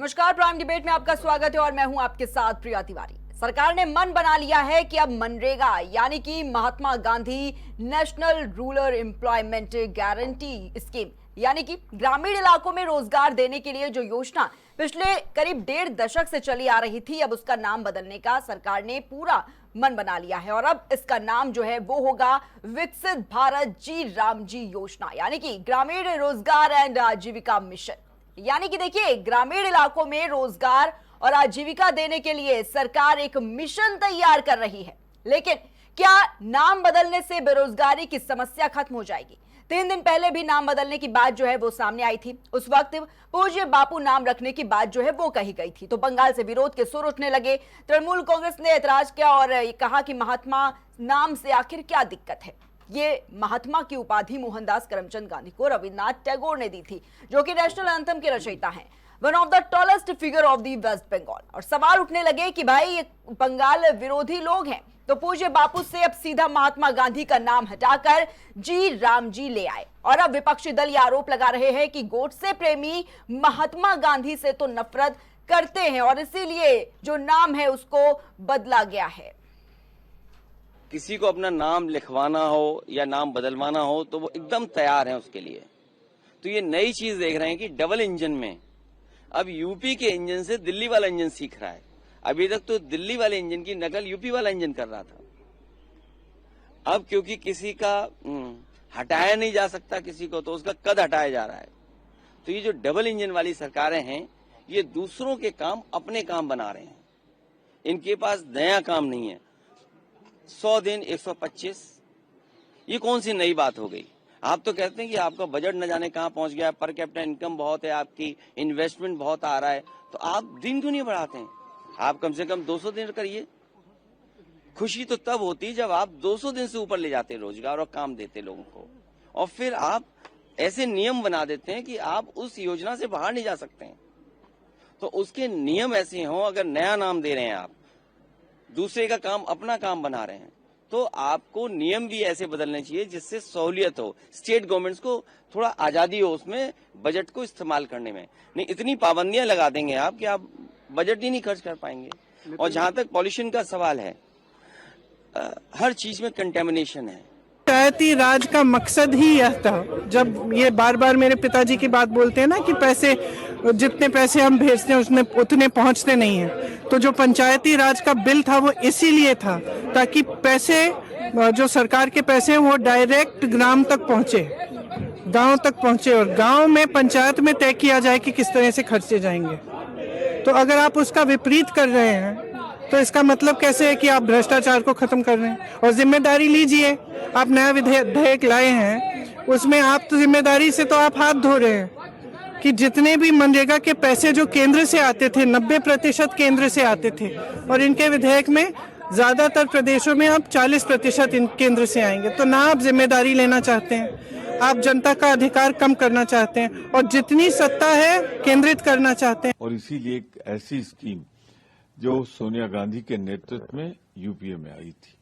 नमस्कार, prime debate में आपका स्वागत है और मैं हूं आपके साथ प्रिया तिवारी। सरकार ने मन बना लिया है कि अब मनरेगा यानी कि Mahatma Gandhi national rural employment guarantee scheme यानी कि ग्रामीण इलाकों में रोजगार देने के लिए जो योजना पिछले करीब 1.5 दशक से चली आ रही थी, अब उसका नाम बदलने का सरकार ने पूरा मन बना लिया है और अब इसका नाम जो है वो होगा विकसित भारत जी राम जी योजना यानी कि ग्रामीण रोजगार एंड आजीविका मिशन। यानी कि देखिए, ग्रामीण इलाकों में रोजगार और आजीविका देने के लिए सरकार एक मिशन तैयार कर रही है। लेकिन क्या नाम बदलने से बेरोजगारी की समस्या खत्म हो जाएगी? 3 दिन पहले भी नाम बदलने की बात जो है वो सामने आई थी। उस वक्त पूज्य बापू नाम रखने की बात जो है वो कही गई थी, तो बंगाल से विरोध के सुर उठने लगे। तृणमूल कांग्रेस ने ऐतराज किया और कहा कि महात्मा नाम से आखिर क्या दिक्कत है। ये महात्मा की उपाधि मोहनदास करमचंद गांधी को रविन्द्रनाथ टैगोर ने दी थी, जो कि नेशनल एंथम के रचयिता हैं, one of the tallest figure of the West Bengal. और सवाल उठने लगे कि भाई ये बंगाल विरोधी लोग हैं, तो पूज्य बापू से अब सीधा महात्मा गांधी का नाम हटाकर जी राम जी ले आए। और अब विपक्षी दल ये आरोप लगा रहे हैं कि गोडसे प्रेमी महात्मा गांधी से तो नफरत करते हैं और इसीलिए जो नाम है उसको बदला गया है। किसी को अपना नाम लिखवाना हो या नाम बदलवाना हो तो वो एकदम तैयार हैं उसके लिए। तो ये नई चीज देख रहे हैं कि डबल इंजन में अब यूपी के इंजन से दिल्ली वाला इंजन सीख रहा है। अभी तक तो दिल्ली वाले इंजन की नकल यूपी वाला इंजन कर रहा था। अब क्योंकि किसी का हटाया नहीं जा सकता किसी को, तो उसका कद हटाया जा रहा है। तो ये जो डबल इंजन वाली सरकारें हैं, ये दूसरों के काम अपने काम बना रहे हैं। इनके पास नया काम नहीं है। 100 दिन 125, ये कौन सी नई बात हो गई? आप तो कहते हैं कि आपका बजट न जाने कहां पहुंच गया, पर कैपिटा इनकम बहुत है, आपकी इन्वेस्टमेंट बहुत आ रहा है, तो आप दिन क्यों नहीं बढ़ाते हैं? आप कम से कम 200 दिन करिए। खुशी तो तब होती जब आप 200 दिन से ऊपर ले जाते रोजगार और काम देते लोगों को, और फिर आप ऐसे नियम बना देते हैं कि आप उस योजना से बाहर नहीं जा सकते हैं। तो उसके नियम ऐसे हों, अगर नया नाम दे रहे हैं आप, दूसरे का काम अपना काम बना रहे हैं, तो आपको नियम भी ऐसे बदलने चाहिए जिससे सहूलियत हो, स्टेट गवर्नमेंट्स को थोड़ा आजादी हो उसमें बजट को इस्तेमाल करने में। नहीं, इतनी पाबंदियां लगा देंगे आप कि आप बजट ही नहीं खर्च कर पाएंगे। और जहां तक पॉल्यूशन का सवाल है, हर चीज में कंटेमिनेशन है। पंचायती राज का मकसद ही यह था। जब ये बार बार मेरे पिताजी की बात बोलते हैं ना कि पैसे, जितने पैसे हम भेजते हैं उसमें उतने पहुंचते नहीं हैं, तो जो पंचायती राज का बिल था वो इसीलिए था ताकि पैसे, जो सरकार के पैसे हैं वो डायरेक्ट ग्राम तक पहुंचे, गांव तक पहुंचे, और गांव में पंचायत में तय किया जाए कि किस तरह से खर्चे जाएंगे। तो अगर आप उसका विपरीत कर रहे हैं तो इसका मतलब कैसे है कि आप भ्रष्टाचार को खत्म कर रहे हैं। और जिम्मेदारी लीजिए, आप नया विधेयक लाए हैं, उसमें आप तो जिम्मेदारी से तो आप हाथ धो रहे हैं कि जितने भी मनरेगा के पैसे जो केंद्र से आते थे, 90% केंद्र से आते थे, और इनके विधेयक में ज्यादातर प्रदेशों में अब 40% केंद्र से आएंगे। तो ना आप जिम्मेदारी लेना चाहते हैं, आप जनता का अधिकार कम करना चाहते हैं, और जितनी सत्ता है केंद्रित करना चाहते हैं। और इसीलिए एक ऐसी स्कीम जो सोनिया गांधी के नेतृत्व में यूपीए में आई थी,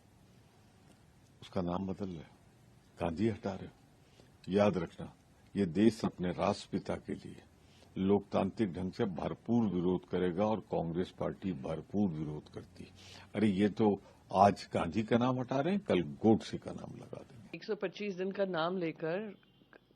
उसका नाम बदल रहे हो, गांधी हटा रहे हो। याद रखना, ये देश अपने राष्ट्रपिता के लिए लोकतांत्रिक ढंग से भरपूर विरोध करेगा और कांग्रेस पार्टी भरपूर विरोध करती है। अरे ये तो आज गांधी का नाम हटा रहे हैं, कल गोडसे का नाम लगा देंगे। 125 दिन का नाम लेकर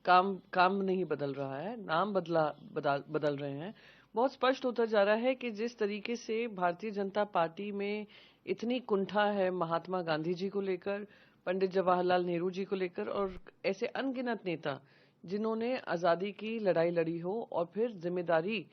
काम नहीं बदल रहा है, नाम बदल रहे हैं। बहुत स्पष्ट होता जा रहा है कि जिस तरीके से भारतीय जनता पार्टी में इतनी कुंठा है महात्मा गांधी जी को लेकर, पंडित जवाहरलाल नेहरू जी को लेकर, और ऐसे अनगिनत नेता जिन्होंने आजादी की लड़ाई लड़ी हो और फिर जिम्मेदारी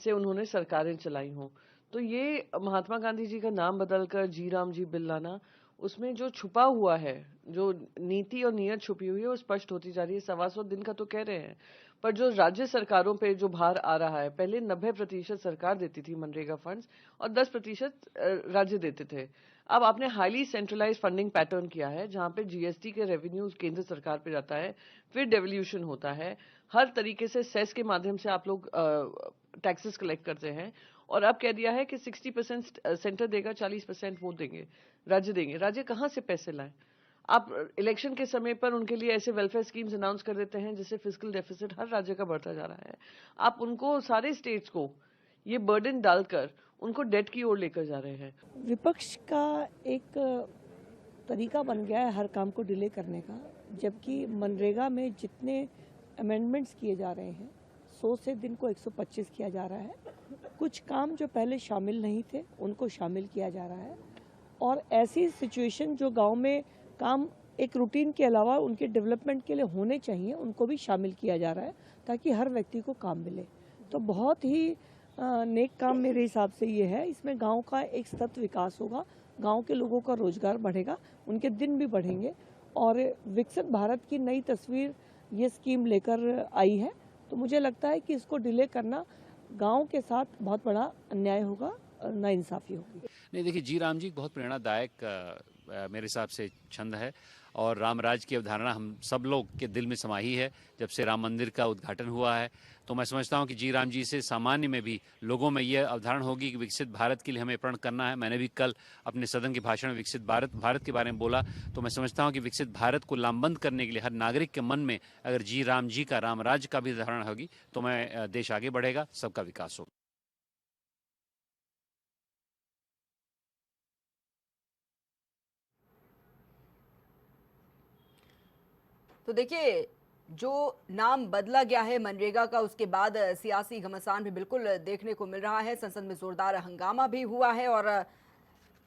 से उन्होंने सरकारें चलाई हो, तो ये महात्मा गांधी जी का नाम बदलकर जी राम जी बिल लाना, उसमें जो छुपा हुआ है, जो नीति और नीयत छुपी हुई है, वो स्पष्ट होती जा रही है। 125 दिन का तो कह रहे हैं, पर जो राज्य सरकारों पे जो भार आ रहा है, पहले 90% सरकार देती थी मनरेगा फंड्स और 10% राज्य देते थे। अब आपने हाईली सेंट्रलाइज फंडिंग पैटर्न किया है, जहां पे जीएसटी के रेवेन्यू केंद्र सरकार पे जाता है, फिर डेवल्यूशन होता है, हर तरीके से सेस के माध्यम से आप लोग टैक्सेस कलेक्ट करते हैं, और अब कह दिया है कि 60% सेंटर देगा, 40% वो देंगे, राज्य देंगे। राज्य कहां से पैसे लाएं? आप इलेक्शन के समय पर उनके लिए ऐसे वेलफेयर स्कीम्स अनाउंस कर देते हैं जिससे फिस्कल डेफिसिट हर राज्य का बढ़ता जा रहा है। आप उनको, सारे स्टेट्स को ये बर्डन डालकर उनको डेट की ओर लेकर जा रहे हैं। विपक्ष का एक तरीका बन गया है हर काम को डिले करने का, जबकि मनरेगा में जितने अमेंडमेंट्स किए जा रहे हैं 100 से दिन को 125 किया जा रहा है। कुछ काम जो पहले शामिल नहीं थे उनको शामिल किया जा रहा है, और ऐसी सिचुएशन जो गांव में काम एक रूटीन के अलावा उनके डेवलपमेंट के लिए होने चाहिए उनको भी शामिल किया जा रहा है ताकि हर व्यक्ति को काम मिले। तो बहुत ही नेक काम मेरे हिसाब से ये है। इसमें गांव का एक सतत विकास होगा, गांव के लोगों का रोजगार बढ़ेगा, उनके दिन भी बढ़ेंगे, और विकसित भारत की नई तस्वीर ये स्कीम लेकर आई है। तो मुझे लगता है कि इसको डिले करना गांव के साथ बहुत बड़ा अन्याय होगा, नाइंसाफी होगी। नहीं, देखिए, जी राम जी बहुत प्रेरणादायक मेरे हिसाब से छंद है, और रामराज की अवधारणा हम सब लोग के दिल में समाई है जब से राम मंदिर का उद्घाटन हुआ है। तो मैं समझता हूं कि जी राम जी से सामान्य में भी लोगों में यह अवधारणा होगी कि विकसित भारत के लिए हमें प्रण करना है। मैंने भी कल अपने सदन के भाषण में विकसित भारत के बारे में बोला, तो मैं समझता हूं कि विकसित भारत को लामबंद करने के लिए हर नागरिक के मन में अगर जी राम जी का, रामराज का भी अवधारणा होगी तो मैं देश आगे बढ़ेगा, सबका विकास होगा। तो देखिए, जो नाम बदला गया है मनरेगा का, उसके बाद सियासी घमासान भी बिल्कुल देखने को मिल रहा है। संसद में जोरदार हंगामा भी हुआ है, और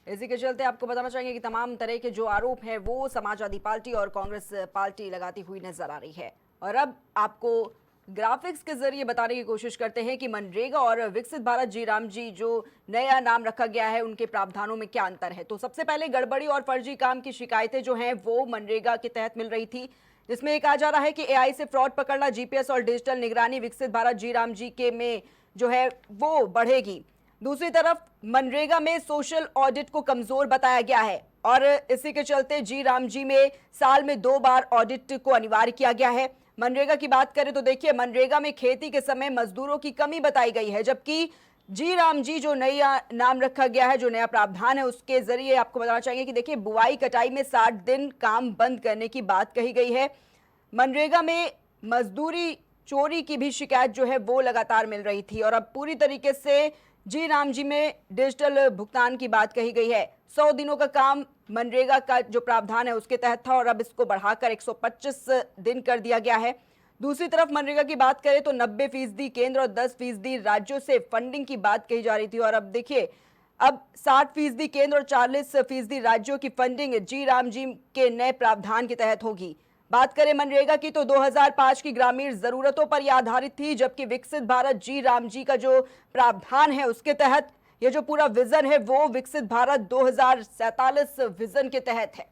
इसी के चलते आपको बताना चाहेंगे कि तमाम तरह के जो आरोप हैं वो समाजवादी पार्टी और कांग्रेस पार्टी लगाती हुई नजर आ रही है। और अब आपको ग्राफिक्स के जरिए बताने की कोशिश करते हैं कि मनरेगा और विकसित भारत जी राम जी जो नया नाम रखा गया है उनके प्रावधानों में क्या अंतर है। तो सबसे पहले गड़बड़ी और फर्जी काम की शिकायतें जो हैं वो मनरेगा के तहत मिल रही थी, जिसमें ये कहा जा रहा है कि एआई से फ्रॉड पकड़ना, जीपीएस और डिजिटल निगरानी विकसित भारत जी राम जी के में जो है वो बढ़ेगी। दूसरी तरफ मनरेगा में सोशल ऑडिट को कमजोर बताया गया है, और इसी के चलते जी राम जी में साल में 2 बार ऑडिट को अनिवार्य किया गया है। मनरेगा की बात करें तो देखिए, मनरेगा में खेती के समय मजदूरों की कमी बताई गई है, जबकि जी राम जी जो नया नाम रखा गया है, जो नया प्रावधान है, उसके जरिए आपको बताना चाहिए कि देखिए, बुआई कटाई में 60 दिन काम बंद करने की बात कही गई है। मनरेगा में मजदूरी चोरी की भी शिकायत जो है वो लगातार मिल रही थी, और अब पूरी तरीके से जी राम जी में डिजिटल भुगतान की बात कही गई है। 100 दिनों का काम मनरेगा का जो प्रावधान है उसके तहत था, और अब इसको बढ़ाकर 125 दिन कर दिया गया है। दूसरी तरफ मनरेगा की बात करें तो 90% केंद्र और 10% राज्यों से फंडिंग की बात कही जा रही थी, और अब देखिए, अब 60% केंद्र और 40% राज्यों की फंडिंग जी राम जी के नए प्रावधान के तहत होगी। बात करें मनरेगा की तो 2005 की ग्रामीण जरूरतों पर यह आधारित थी, जबकि विकसित भारत जी राम जी का जो प्रावधान है उसके तहत ये जो पूरा विजन है वो विकसित भारत 2047 विजन के तहत है।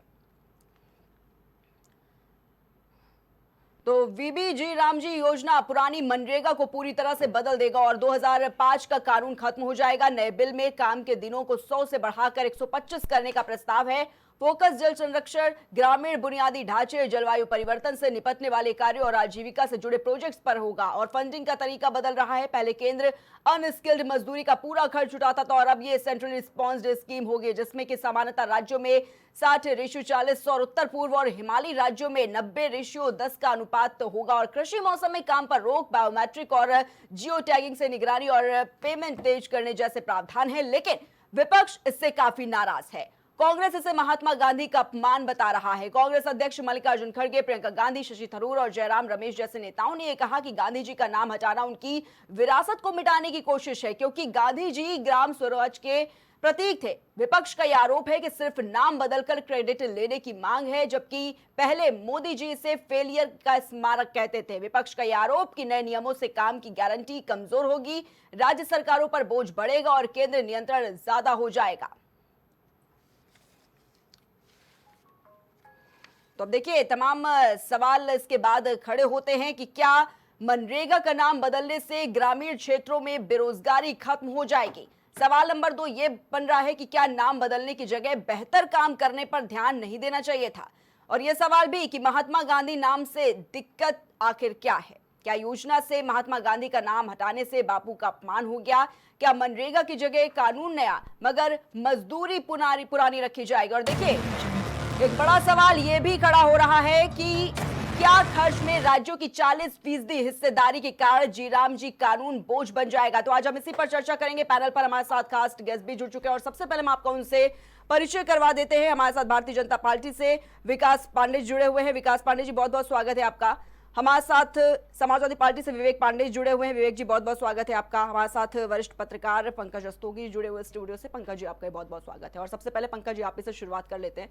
तो वीबी जी राम जी योजना पुरानी मनरेगा को पूरी तरह से बदल देगा, और 2005 का कानून खत्म हो जाएगा। नए बिल में काम के दिनों को 100 से बढ़ाकर 125 करने का प्रस्ताव है। फोकस जल संरक्षण, ग्रामीण बुनियादी ढांचे, जलवायु परिवर्तन से निपटने वाले कार्यों और आजीविका से जुड़े प्रोजेक्ट्स पर होगा। और फंडिंग का तरीका बदल रहा है। पहले केंद्र अनस्किल्ड मजदूरी का पूरा खर्च उठाता था, और अब ये सेंट्रल रिस्पॉन्स्ड स्कीम होगी, जिसमें कि सामान्यतः राज्यों में 60:40 और उत्तर पूर्व और हिमालयी राज्यों में 90:10 का अनुपात होगा। और कृषि मौसम में काम पर रोक, बायोमेट्रिक और जियो टैगिंग से निगरानी और पेमेंट तेज करने जैसे प्रावधान है। लेकिन विपक्ष इससे काफी नाराज है। कांग्रेस इसे महात्मा गांधी का अपमान बता रहा है। कांग्रेस अध्यक्ष मल्लिकार्जुन खड़गे, प्रियंका गांधी, शशि थरूर और जयराम रमेश जैसे नेताओं ने यह कहा कि गांधी जी का नाम हटाना उनकी विरासत को मिटाने की कोशिश है, क्योंकि गांधी जी ग्राम स्वराज के प्रतीक थे। विपक्ष का यह आरोप है कि सिर्फ नाम बदलकर क्रेडिट लेने की मांग है, जबकि पहले मोदी जी इसे फेलियर का स्मारक कहते थे। विपक्ष का यह आरोप कि नए नियमों से काम की गारंटी कमजोर होगी, राज्य सरकारों पर बोझ बढ़ेगा और केंद्र नियंत्रण ज्यादा हो जाएगा। तो अब देखिए, तमाम सवाल इसके बाद खड़े होते हैं कि क्या मनरेगा का नाम बदलने से ग्रामीण क्षेत्रों में बेरोजगारी खत्म हो जाएगी। सवाल नंबर 2 ये बन रहा है कि क्या नाम बदलने की जगह बेहतर काम करने पर ध्यान नहीं देना चाहिए था। और यह सवाल भी कि महात्मा गांधी नाम से दिक्कत आखिर क्या है। क्या योजना से महात्मा गांधी का नाम हटाने से बापू का अपमान हो गया। क्या मनरेगा की जगह कानून नया मगर मजदूरी पुरानी रखी जाएगी। और देखिए, एक बड़ा सवाल यह भी खड़ा हो रहा है कि क्या खर्च में राज्यों की 40% हिस्सेदारी के कारण जीराम जी कानून बोझ बन जाएगा? तो आज हम इसी पर चर्चा करेंगे। पैनल पर हमारे साथ खास गेस्ट भी जुड़ चुके हैं और सबसे पहले हम आपको उनसे परिचय करवा देते हैं। हमारे साथ भारतीय जनता पार्टी से विकास पांडे जुड़े हुए हैं। विकास पांडे जी, बहुत बहुत स्वागत है आपका। हमारे साथ समाजवादी पार्टी से विवेक पांडे जुड़े हुए हैं। विवेक जी, बहुत बहुत स्वागत है आपका। हमारे साथ वरिष्ठ पत्रकार पंकज रस्तोगी जुड़े हुए स्टूडियो से। पंकज जी, आपका बहुत बहुत स्वागत है। और सबसे पहले पंकज जी, आप इसे शुरुआत कर लेते हैं।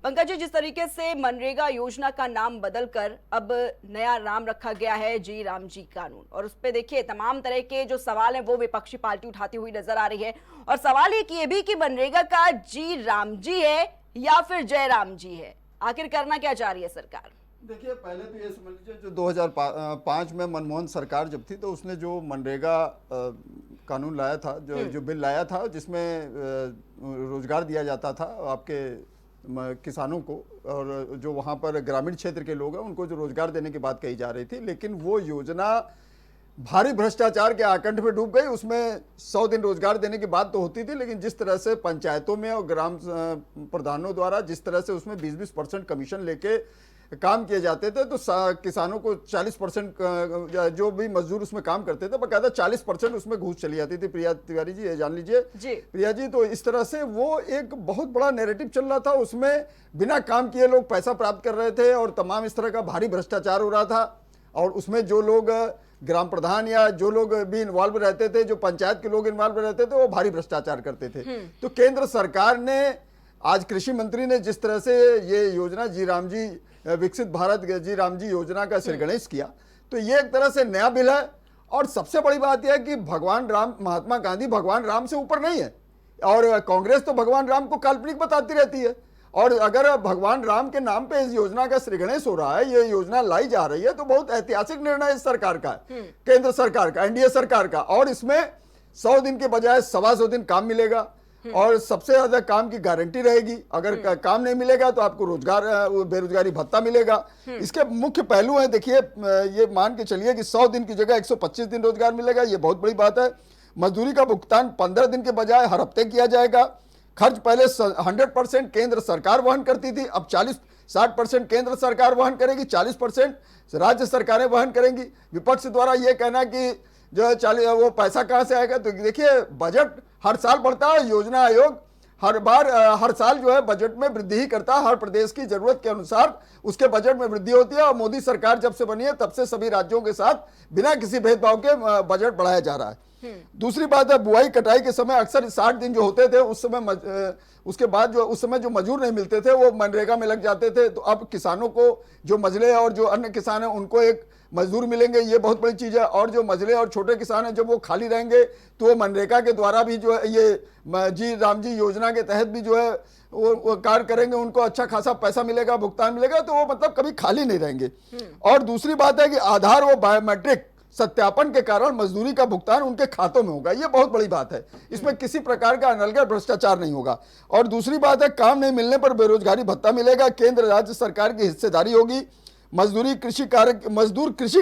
पंकज जी, जिस तरीके से मनरेगा योजना का नाम बदलकर अब नया नाम रखा गया है जी राम जी कानून, और उस पर देखिए तमाम तरह के जो सवाल हैं वो विपक्षी पार्टी उठाती हुई नजर आ रही है। और सवाल ये भी कि मनरेगा का जी राम जी है या फिर जय राम जी है, आखिर करना क्या चाह रही है सरकार? देखिए, पहले तो ये समझ लीजिए, जो 2005 में मनमोहन सरकार जब थी तो उसने जो मनरेगा कानून लाया था, जो बिल लाया था, जिसमें रोजगार दिया जाता था आपके किसानों को, और जो वहाँ पर ग्रामीण क्षेत्र के लोग हैं उनको जो रोजगार देने की बात कही जा रही थी, लेकिन वो योजना भारी भ्रष्टाचार के आकंठ में डूब गई। उसमें 100 दिन रोजगार देने की बात तो होती थी, लेकिन जिस तरह से पंचायतों में और ग्राम प्रधानों द्वारा जिस तरह से उसमें 20-20% कमीशन लेके काम किए जाते थे, तो किसानों को 40% जो भी मजदूर उसमें काम करते थे, बकायदा 40% उसमें घूस चली जाती थी। प्रिया तिवारी जी, ये जान लीजिए प्रिया जी, तो इस तरह से वो एक बहुत बड़ा नैरेटिव चल रहा था। उसमें बिना काम किए लोग पैसा प्राप्त कर रहे थे और तमाम इस तरह का भारी भ्रष्टाचार हो रहा था। और उसमें जो लोग ग्राम प्रधान या जो लोग भी इन्वॉल्व रहते थे, जो पंचायत के लोग इन्वॉल्व रहते थे, वो भारी भ्रष्टाचार करते थे। तो केंद्र सरकार ने, आज कृषि मंत्री ने जिस तरह से ये योजना जी राम जी विकसित भारत जी राम जी योजना का श्रीगणेश किया, तो ये एक तरह से नया बिल है। और सबसे बड़ी बात यह है कि भगवान राम, महात्मा गांधी भगवान राम से ऊपर नहीं है, और कांग्रेस तो भगवान राम को काल्पनिक बताती रहती है। और अगर भगवान राम के नाम पे इस योजना का श्रीगणेश हो रहा है, ये योजना लाई जा रही है, तो बहुत ऐतिहासिक निर्णय इस सरकार का है, केंद्र सरकार का, एनडीए सरकार का। और इसमें 100 दिन के बजाय 125 दिन काम मिलेगा और सबसे ज्यादा काम की गारंटी रहेगी। अगर काम नहीं मिलेगा तो आपको रोजगार, बेरोजगारी भत्ता मिलेगा। इसके मुख्य पहलू हैं, देखिए, ये मान के चलिए कि 100 दिन की जगह 125 दिन रोजगार मिलेगा, ये बहुत बड़ी बात है। मजदूरी का भुगतान 15 दिन के बजाय हर हफ्ते किया जाएगा। खर्च पहले 100% केंद्र सरकार वहन करती थी, अब 60% केंद्र सरकार वहन करेगी, 40% राज्य सरकारें वहन करेंगी। विपक्ष द्वारा यह कहना कि जो है वो पैसा कहां से आएगा, तो देखिए, बजट हर साल बढ़ता है। योजना आयोग हर साल जो है बजट में वृद्धि ही करता है। हर प्रदेश की जरूरत के अनुसार उसके बजट में वृद्धि होती है। और मोदी सरकार जब से बनी है तब से सभी राज्यों के साथ बिना किसी भेदभाव के बजट बढ़ाया जा रहा है। दूसरी बात है, बुआई कटाई के समय अक्सर 60 दिन जो होते थे, उस समय उसके बाद जो उस समय जो मजदूर नहीं मिलते थे वो मनरेगा में लग जाते थे। तो अब किसानों को, जो मजले और जो अन्य किसान हैं, उनको एक मजदूर मिलेंगे, ये बहुत बड़ी चीज है। और जो मजले और छोटे किसान हैं, जब वो खाली रहेंगे तो वो मनरेगा के द्वारा भी जो है ये जी राम जी योजना के तहत भी जो है वो कार्य करेंगे, उनको अच्छा खासा पैसा मिलेगा, भुगतान मिलेगा, तो वो मतलब कभी खाली नहीं रहेंगे। और दूसरी बात है कि आधार व बायोमेट्रिक सत्यापन के कारण मजदूरी का भुगतान उनके खातों में होगा, ये बहुत बड़ी बात है। इसमें किसी प्रकार का अनलगा भ्रष्टाचार नहीं होगा। और दूसरी बात है, काम नहीं मिलने पर बेरोजगारी भत्ता मिलेगा, केंद्र राज्य सरकार की हिस्सेदारी होगी, मजदूर कृषि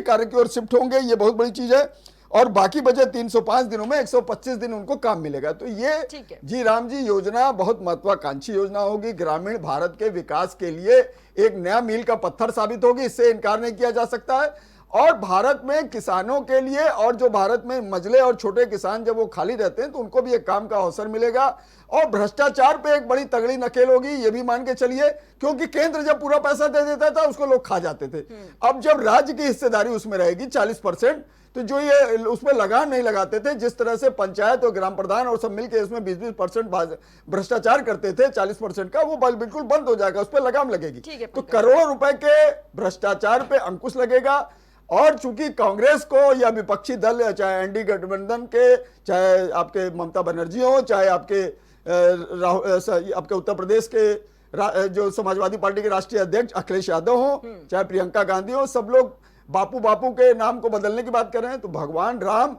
कार्य की ओर शिफ्ट होंगे, ये बहुत बड़ी चीज है। और बाकी बचे 305 दिनों में 125 दिन उनको काम मिलेगा। तो ये जी राम जी योजना बहुत महत्वाकांक्षी योजना होगी, ग्रामीण भारत के विकास के लिए एक नया मील का पत्थर साबित होगी, इससे इनकार नहीं किया जा सकता है। और भारत में किसानों के लिए, और जो भारत में मजले और छोटे किसान जब वो खाली रहते हैं तो उनको भी एक काम का अवसर मिलेगा। और भ्रष्टाचार पे एक बड़ी तगड़ी नकेल होगी, ये भी मान के चलिए, क्योंकि केंद्र जब पूरा पैसा दे देता था उसको लोग खा जाते थे। अब जब राज्य की हिस्सेदारी उसमें रहेगी 40%, तो जो ये उसमें लगान नहीं लगाते थे, जिस तरह से पंचायत और ग्राम प्रधान और सब मिलकर इसमें 20-20% भ्रष्टाचार करते थे 40% का, वो बिल्कुल बंद हो जाएगा, उस पर लगाम लगेगी। तो करोड़ों रुपए के भ्रष्टाचार पे अंकुश लगेगा। और चूंकि कांग्रेस को या विपक्षी दल, चाहे एनडीए गठबंधन के, चाहे आपके ममता बनर्जी हो, चाहे आपके उत्तर प्रदेश के जो समाजवादी पार्टी के राष्ट्रीय अध्यक्ष अखिलेश यादव हो, चाहे प्रियंका गांधी हो, सब लोग बापू के नाम को बदलने की बात कर रहे हैं। तो भगवान राम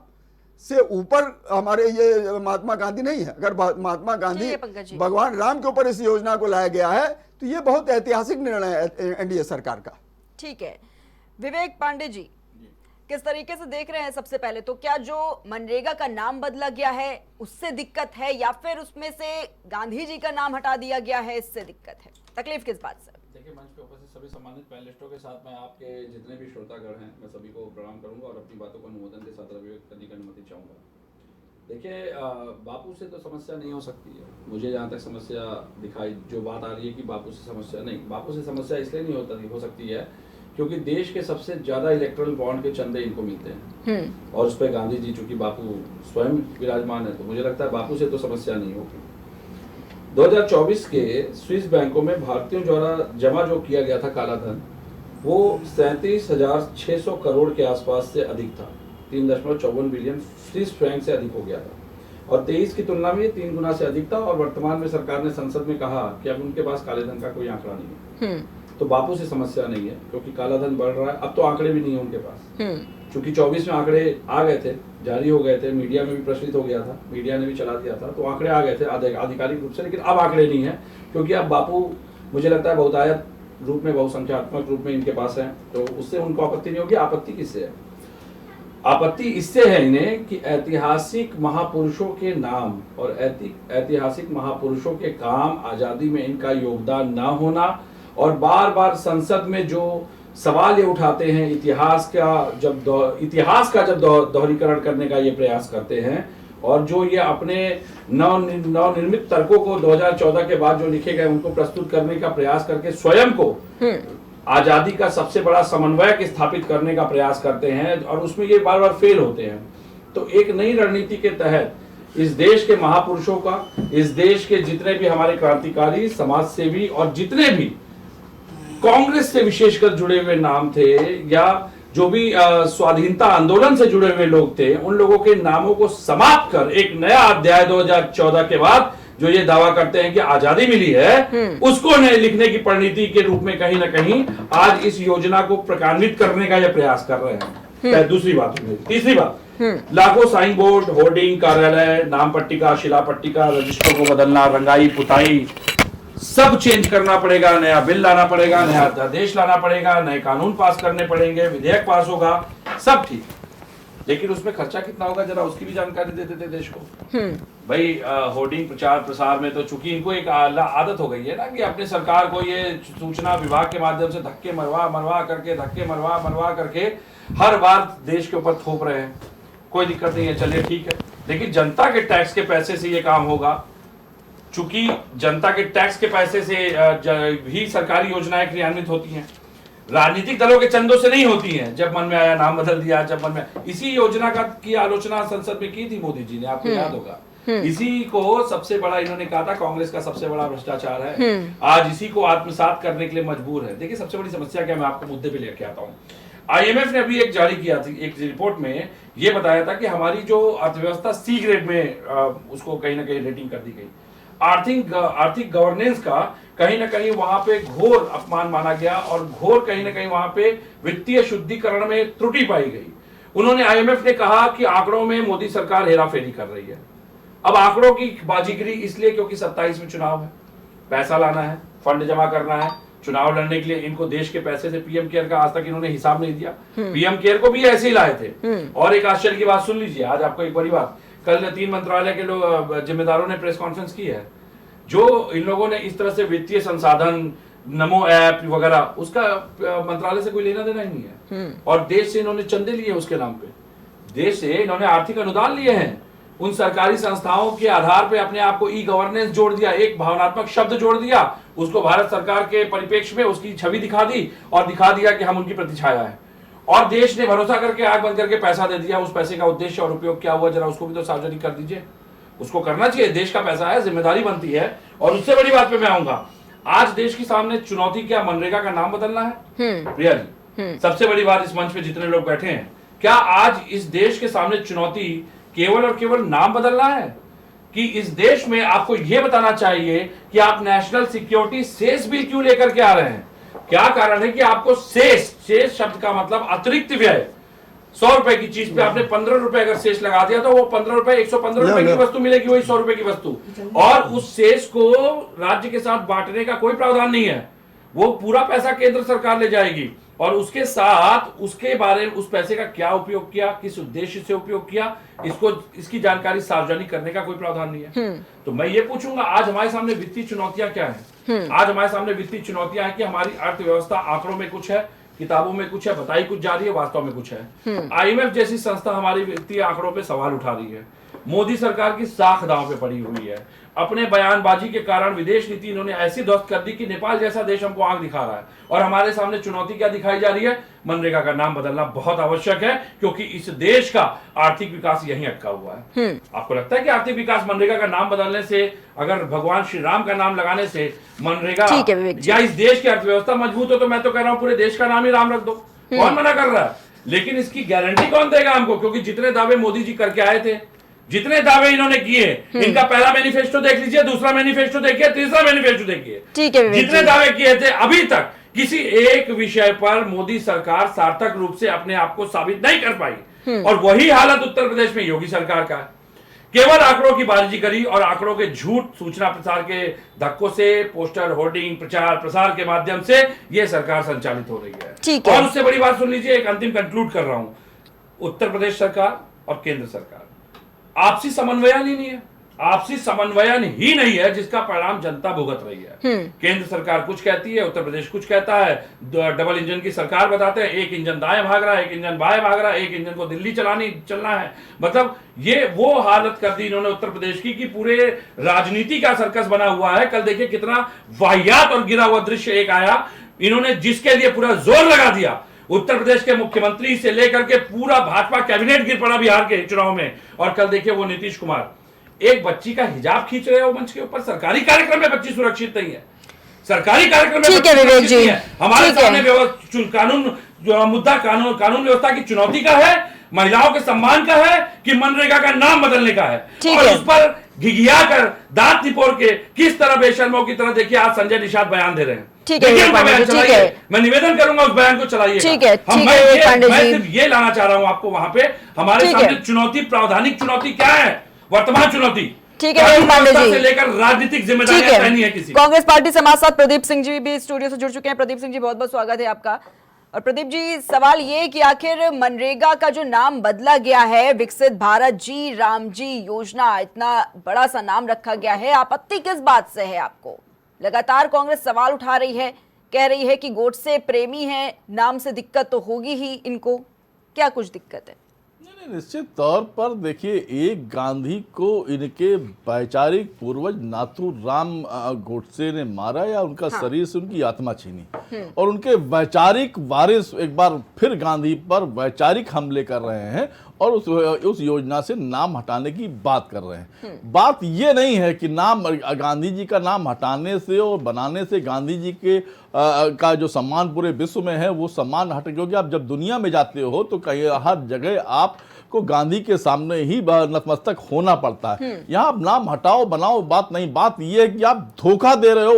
से ऊपर हमारे ये महात्मा गांधी नहीं है। अगर महात्मा गांधी भगवान राम के ऊपर इस योजना को लाया गया है तो ये बहुत ऐतिहासिक निर्णय है एनडीए सरकार का। ठीक है, विवेक पांडे जी, किस तरीके से देख रहे हैं? सबसे पहले तो क्या जो मनरेगा का नाम बदला गया है उससे दिक्कत है, या फिर उसमें से गांधी जी का नाम हटा दिया गया है, इससे दिक्कत है? तकलीफ किस बात से? देखिए, मंच पे उपस्थित सभी सम्मानित पैनलिस्टों के साथ मैं आपके जितने भी श्रोतागण हैं, मैं सभी को प्रणाम करूंगा और अपनी बातों को अनुमोदन के साथ अभिव्यक्त करने की अनुमति चाहूंगा। देखिए, बापू से तो समस्या नहीं हो सकती है। मुझे जहाँ तक समस्या दिखाई जो बात आ रही है कि बापू से समस्या नहीं, बापू से समस्या इसलिए नहीं हो सकती है क्योंकि देश के सबसे ज्यादा इलेक्ट्रल बॉन्ड के चंदे इनको मिलते हैं और उस पर गांधी जी, चूंकि बापू स्वयं विराजमान है, तो मुझे लगता है बापू से तो समस्या नहीं होगी। 2024 के स्विस बैंकों में भारतीयों द्वारा जमा जो किया गया था काला धन, वो 37,600 करोड़ के आसपास से अधिक था। 3.54 बिलियन स्विस फ्रैंक से अधिक हो गया था और 23 की तुलना में ये 3 गुना से अधिक था। और वर्तमान में सरकार ने संसद में कहा कि अब उनके पास काले धन का कोई आंकड़ा नहीं है। तो बापू से समस्या नहीं है क्योंकि काला धन बढ़ रहा है। अब तो आंकड़े भी नहीं है उनके पास, चूंकि 24 में आंकड़े आ गए थे, जारी हो गए थे, मीडिया में भी प्रचलित हो गया था, मीडिया ने भी चला दिया था, तो आंकड़े आ गए थे आधिकारिक रूप से। लेकिन अब आंकड़े नहीं है क्योंकि अब बापू मुझे लगता है बहुतायत रूप में, बहुसंख्यात्मक रूप में इनके पास है, तो उससे उनको आपत्ति नहीं होगी। आपत्ति किससे है? आपत्ति इससे है इन्हें कि ऐतिहासिक महापुरुषों के नाम और ऐतिहासिक महापुरुषों के काम, आजादी में इनका योगदान ना होना और बार बार संसद में जो सवाल ये उठाते हैं, इतिहास का जब दोहरीकरण करने का ये प्रयास करते हैं और जो ये अपने नवनिर्मित तर्कों को 2014 के बाद जो लिखे गए उनको प्रस्तुत करने का प्रयास करके स्वयं को आजादी का सबसे बड़ा समन्वयक स्थापित करने का प्रयास करते हैं और उसमें ये बार बार फेल होते हैं। तो एक नई रणनीति के तहत इस देश के महापुरुषों का, इस देश के जितने भी हमारे क्रांतिकारी, समाज सेवी और जितने भी कांग्रेस से विशेषकर जुड़े हुए नाम थे या जो भी स्वाधीनता आंदोलन से जुड़े हुए लोग थे, उन लोगों के नामों को समाप्त कर एक नया अध्याय 2014 के बाद जो ये दावा करते हैं कि आजादी मिली है, उसको नए लिखने की परिणति के रूप में कहीं ना कहीं आज इस योजना को प्रकान्वित करने का ये प्रयास कर रहे हैं। दूसरी बात। तीसरी बात, लाखों साइन बोर्ड, होर्डिंग, कार्यालय, नाम पट्टिका, शिला पट्टिका, रजिस्टरों को बदलना, रंगाई पुताई सब चेंज करना पड़ेगा, नया बिल लाना पड़ेगा, नया अध्यादेश लाना पड़ेगा, नए कानून पास करने पड़ेंगे, विधेयक पास होगा, सब ठीक। लेकिन उसमें खर्चा कितना होगा जरा उसकी भी जानकारी दे देते देश को। भाई होर्डिंग प्रचार प्रसार में तो चूंकि इनको एक आदत हो गई है ना कि अपने सरकार को ये सूचना विभाग के माध्यम से धक्के मरवा करके हर बार देश के ऊपर थोप रहे हैं। कोई दिक्कत नहीं है, चलिए ठीक है, लेकिन जनता के टैक्स के पैसे से ये काम होगा। चूंकि जनता के टैक्स के पैसे से भी सरकारी योजनाएं क्रियान्वित होती हैं, राजनीतिक दलों के चंदों से नहीं होती हैं। जब मन में आया नाम बदल दिया, जब मन में, इसी योजना की आलोचना संसद में की थी मोदी जी ने, आपको याद होगा। इसी को सबसे बड़ा इन्होंने कहा था कांग्रेस का सबसे बड़ा भ्रष्टाचार है, आज इसी को आत्मसात करने के लिए मजबूर है। देखिए सबसे बड़ी समस्या क्या, मैं आपको मुद्दे पे लेके आता हूँ। IMF ने अभी एक जारी किया थी, एक रिपोर्ट में ये बताया था कि हमारी जो अर्थव्यवस्था C ग्रेड में उसको कहीं ना कहीं रेटिंग कर दी गई। आर्थिक गवर्नेंस का कहीं ना कहीं वहां पे घोर अपमान माना गया और घोर कहीं ना कहीं वहां पे वित्तीय शुद्धिकरण में त्रुटि पाई गई। उन्होंने IMF ने कहा कि आंकड़ों में मोदी सरकार हेराफेरी कर रही है। अब आंकड़ों की बाजीगरी इसलिए क्योंकि 27 में चुनाव है, पैसा लाना है, फंड जमा करना है, चुनाव लड़ने के लिए इनको देश के पैसे से PM केयर का आज तक इन्होंने हिसाब नहीं दिया। PM केयर को भी ऐसे ही लाए थे। और एक आश्चर्य की बात सुन लीजिए, आज आपको एक बड़ी बात, कल 3 मंत्रालय के लोग जिम्मेदारों ने प्रेस कॉन्फ्रेंस की है। जो इन लोगों ने इस तरह से वित्तीय संसाधन, नमो ऐप वगैरह, उसका मंत्रालय से कोई लेना देना ही नहीं है। और देश से इन्होंने चंदे लिए उसके नाम पे, देश से इन्होंने आर्थिक अनुदान लिए हैं। उन सरकारी संस्थाओं के आधार पे अपने आप को ई-गवर्नेंस जोड़ दिया, एक भावनात्मक शब्द जोड़ दिया, उसको भारत सरकार के परिप्रेक्ष्य में उसकी छवि दिखा दी और दिखा दिया कि हम उनकी प्रतिछाया है। और देश ने भरोसा करके आग बंद करके पैसा दे दिया। उस पैसे का उद्देश्य और उपयोग क्या हुआ, जरा उसको भी तो सार्वजनिक कर दीजिए। उसको करना चाहिए, देश का पैसा है, जिम्मेदारी बनती है। और उससे बड़ी बात पे मैं आऊंगा, आज देश के सामने चुनौती क्या, मनरेगा का नाम बदलना है। प्रिया जी, सबसे बड़ी बात इस मंच पे जितने लोग बैठे हैं, क्या आज इस देश के सामने चुनौती केवल और केवल नाम बदलना है कि इस देश में आपको यह बताना चाहिए कि आप नेशनल सिक्योरिटी सेस बिल क्यों लेकर के आ रहे हैं? क्या कारण है कि आपको शेष शब्द का मतलब अतिरिक्त व्यय, 100 रुपए की चीज पे आपने 15 रुपए अगर शेष लगा दिया तो वो 15 रुपए 115 रुपए की वस्तु मिलेगी, वही 100 रुपए की वस्तु। और उस शेष को राज्य के साथ बांटने का कोई प्रावधान नहीं है, वो पूरा पैसा केंद्र सरकार ले जाएगी और उसके साथ उसके बारे में उस पैसे का क्या उपयोग किया, किस उद्देश्य से उपयोग किया, इसकी जानकारी सार्वजनिक करने का कोई प्रावधान नहीं है। तो मैं ये पूछूंगा, आज हमारे सामने वित्तीय चुनौतियां क्या है? आज हमारे सामने वित्तीय चुनौतियां हैं कि हमारी अर्थव्यवस्था आंकड़ों में कुछ है, किताबों में कुछ है, बताई कुछ जा रही है, वास्तव में कुछ है। IMF जैसी संस्था हमारी वित्तीय आंकड़ों पे सवाल उठा रही है। मोदी सरकार की साख दांव पे पड़ी हुई है। अपने बयानबाजी के कारण विदेश नीति इन्होंने ऐसी ध्वस्त कर दी कि नेपाल जैसा देश हमको आंख दिखा रहा है। और हमारे सामने चुनौती क्या दिखाई जा रही है? मनरेगा का नाम बदलना बहुत आवश्यक है, क्योंकि इस देश का आर्थिक विकास यहीं अटका हुआ है। आपको लगता है कि आर्थिक विकास मनरेगा का नाम बदलने से, अगर भगवान श्री राम का नाम लगाने से मनरेगा या इस देश की अर्थव्यवस्था मजबूत हो, तो मैं तो कह रहा हूं पूरे देश का नाम ही राम रख दो। कौन मना कर रहा है? लेकिन इसकी गारंटी कौन देगा हमको? क्योंकि जितने दावे मोदी जी करके आए थे, जितने दावे इन्होंने किए, इनका पहला मैनिफेस्टो देख लीजिए, दूसरा मैनिफेस्टो देखिए, तीसरा मैनिफेस्टो देखिए, जितने दावे किए थे अभी तक किसी एक विषय पर मोदी सरकार सार्थक रूप से अपने आप को साबित नहीं कर पाई। और वही हालत उत्तर प्रदेश में योगी सरकार का है। केवल आंकड़ों की बाजीगरी और आंकड़ों के झूठ सूचना प्रसार के धक्कों से, पोस्टर, होर्डिंग, प्रचार प्रसार के माध्यम से यह सरकार संचालित हो रही है। और उससे बड़ी बात सुन लीजिए, एक अंतिम कंक्लूड कर रहा हूं। उत्तर प्रदेश सरकार और केंद्र सरकार आपसी समन्वयन ही नहीं है, आपसी समन्वयन ही नहीं है, जिसका परिणाम जनता भुगत रही है। केंद्र सरकार कुछ कहती है, उत्तर प्रदेश कुछ कहता है, डबल इंजन की सरकार बताते हैं, एक इंजन दाएं भाग रहा है, एक इंजन बाएं भाग रहा है, एक इंजन को दिल्ली चलना है। मतलब ये वो हालत कर दी इन्होंने उत्तर प्रदेश की कि पूरे राजनीति का सर्कस बना हुआ है। कल देखिए कितना वाहियात और गिरा हुआ दृश्य एक आया, इन्होंने जिसके लिए पूरा जोर लगा दिया। उत्तर प्रदेश के मुख्यमंत्री से लेकर के पूरा भाजपा कैबिनेट गिर पड़ा बिहार के चुनाव में। और कल देखिए वो नीतीश कुमार एक बच्ची का हिजाब खींच रहे हो मंच के ऊपर। सरकारी कार्यक्रम में बच्ची सुरक्षित नहीं है, सरकारी कार्यक्रम में बच्ची सुरक्षित नहीं है। हमारे सामने कानून मुद्दा कानून व्यवस्था की चुनौती का है, महिलाओं के सम्मान का है, कि मनरेगा का नाम बदलने का है। और उस पर घिघिया कर, दांत निपोड़ के, किस तरह बेशर्मों की तरह देखिए आज संजय निषाद बयान दे रहे हैं। ठीक है, मैं निवेदन करूंगा उस बयान को चलाइए। मैं सिर्फ ये लाना चाह रहा हूं आपको वहां पे, हमारे सामने चुनौती, प्रावधानिक चुनौती क्या है, वर्तमान चुनौती। ठीक है पांडे जी, से लेकर राजनीतिक जिम्मेदारियां तय है किसी। कांग्रेस पार्टी से हमारे साथ प्रदीप सिंह जी भी स्टूडियो से जुड़ चुके हैं। प्रदीप सिंह जी, बहुत बहुत स्वागत है आपका। और प्रदीप जी, सवाल ये कि आखिर मनरेगा का जो नाम बदला गया है, विकसित भारत जी राम जी योजना, इतना बड़ा सा नाम रखा गया है, आपत्ति किस बात से है आपको? लगातार कांग्रेस सवाल उठा रही है, कह रही है कि गोडसे प्रेमी हैं, नाम से दिक्कत तो होगी ही इनको। क्या कुछ दिक्कत है? निश्चित तौर पर देखिए, एक गांधी को इनके वैचारिक पूर्वज नाथूराम गोडसे ने मारा, या उनका शरीर से उनकी आत्मा छीनी, और उनके वैचारिक वारिस एक बार फिर गांधी पर वैचारिक हमले कर रहे हैं और उस योजना से नाम हटाने की बात कर रहे हैं। बात ये नहीं है कि नाम, गांधी जी का नाम हटाने से और बनाने से गांधी जी के का जो सम्मान पूरे विश्व में है वो सम्मान हट, क्योंकि आप जब दुनिया में जाते हो तो कहीं हर जगह आपको गांधी के सामने ही नतमस्तक होना पड़ता है। यहाँ आप नाम हटाओ बनाओ बात नहीं, बात ये है कि आप धोखा दे रहे हो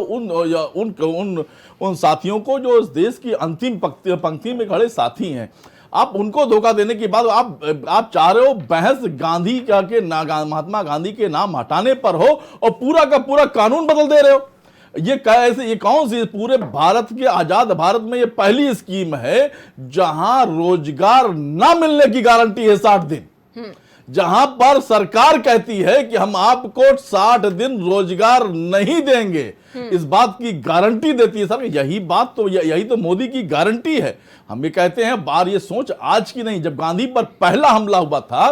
उन साथियों को जो इस देश की अंतिम पंक्ति में खड़े साथी हैं। आप उनको धोखा देने के बाद आप चाह रहे हो बहस गांधी के महात्मा गांधी के नाम हटाने पर हो, और पूरा का पूरा कानून बदल दे रहे हो। ये कौन सी पूरे भारत के आजाद भारत में ये पहली स्कीम है जहां रोजगार ना मिलने की गारंटी है 60 दिन, जहां पर सरकार कहती है कि हम आपको 60 दिन रोजगार नहीं देंगे, इस बात की गारंटी देती है। सर यही तो मोदी की गारंटी है। हम ये कहते हैं, बार ये सोच आज की नहीं, जब गांधी पर पहला हमला हुआ था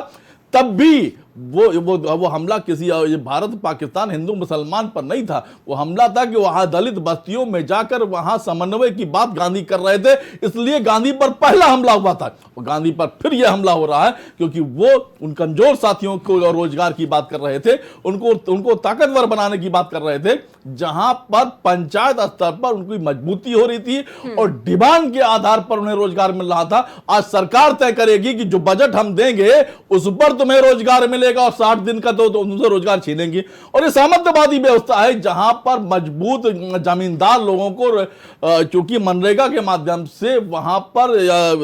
तब भी वो हमला किसी भारत पाकिस्तान हिंदू मुसलमान पर नहीं था। वो हमला था कि वहां दलित बस्तियों में जाकर वहां समन्वय की बात गांधी कर रहे थे, इसलिए गांधी पर पहला हमला हुआ था। और गांधी पर फिर यह हमला हो रहा है क्योंकि वो उन कमजोर साथियों को रोजगार की बात कर रहे थे, उनको ताकतवर बनाने की बात कर रहे थे, जहां पर पंचायत स्तर पर उनकी मजबूती हो रही थी और डिमांड के आधार पर उन्हें रोजगार मिल रहा था। आज सरकार तय करेगी कि जो बजट हम देंगे उस पर तुम्हें रोजगार मिले मिलेगा और 60 दिन का तो उनसे रोजगार छीनेंगे। और ये सामंतवादी व्यवस्था है जहां पर मजबूत जमींदार लोगों को चूंकि मनरेगा के माध्यम से वहां पर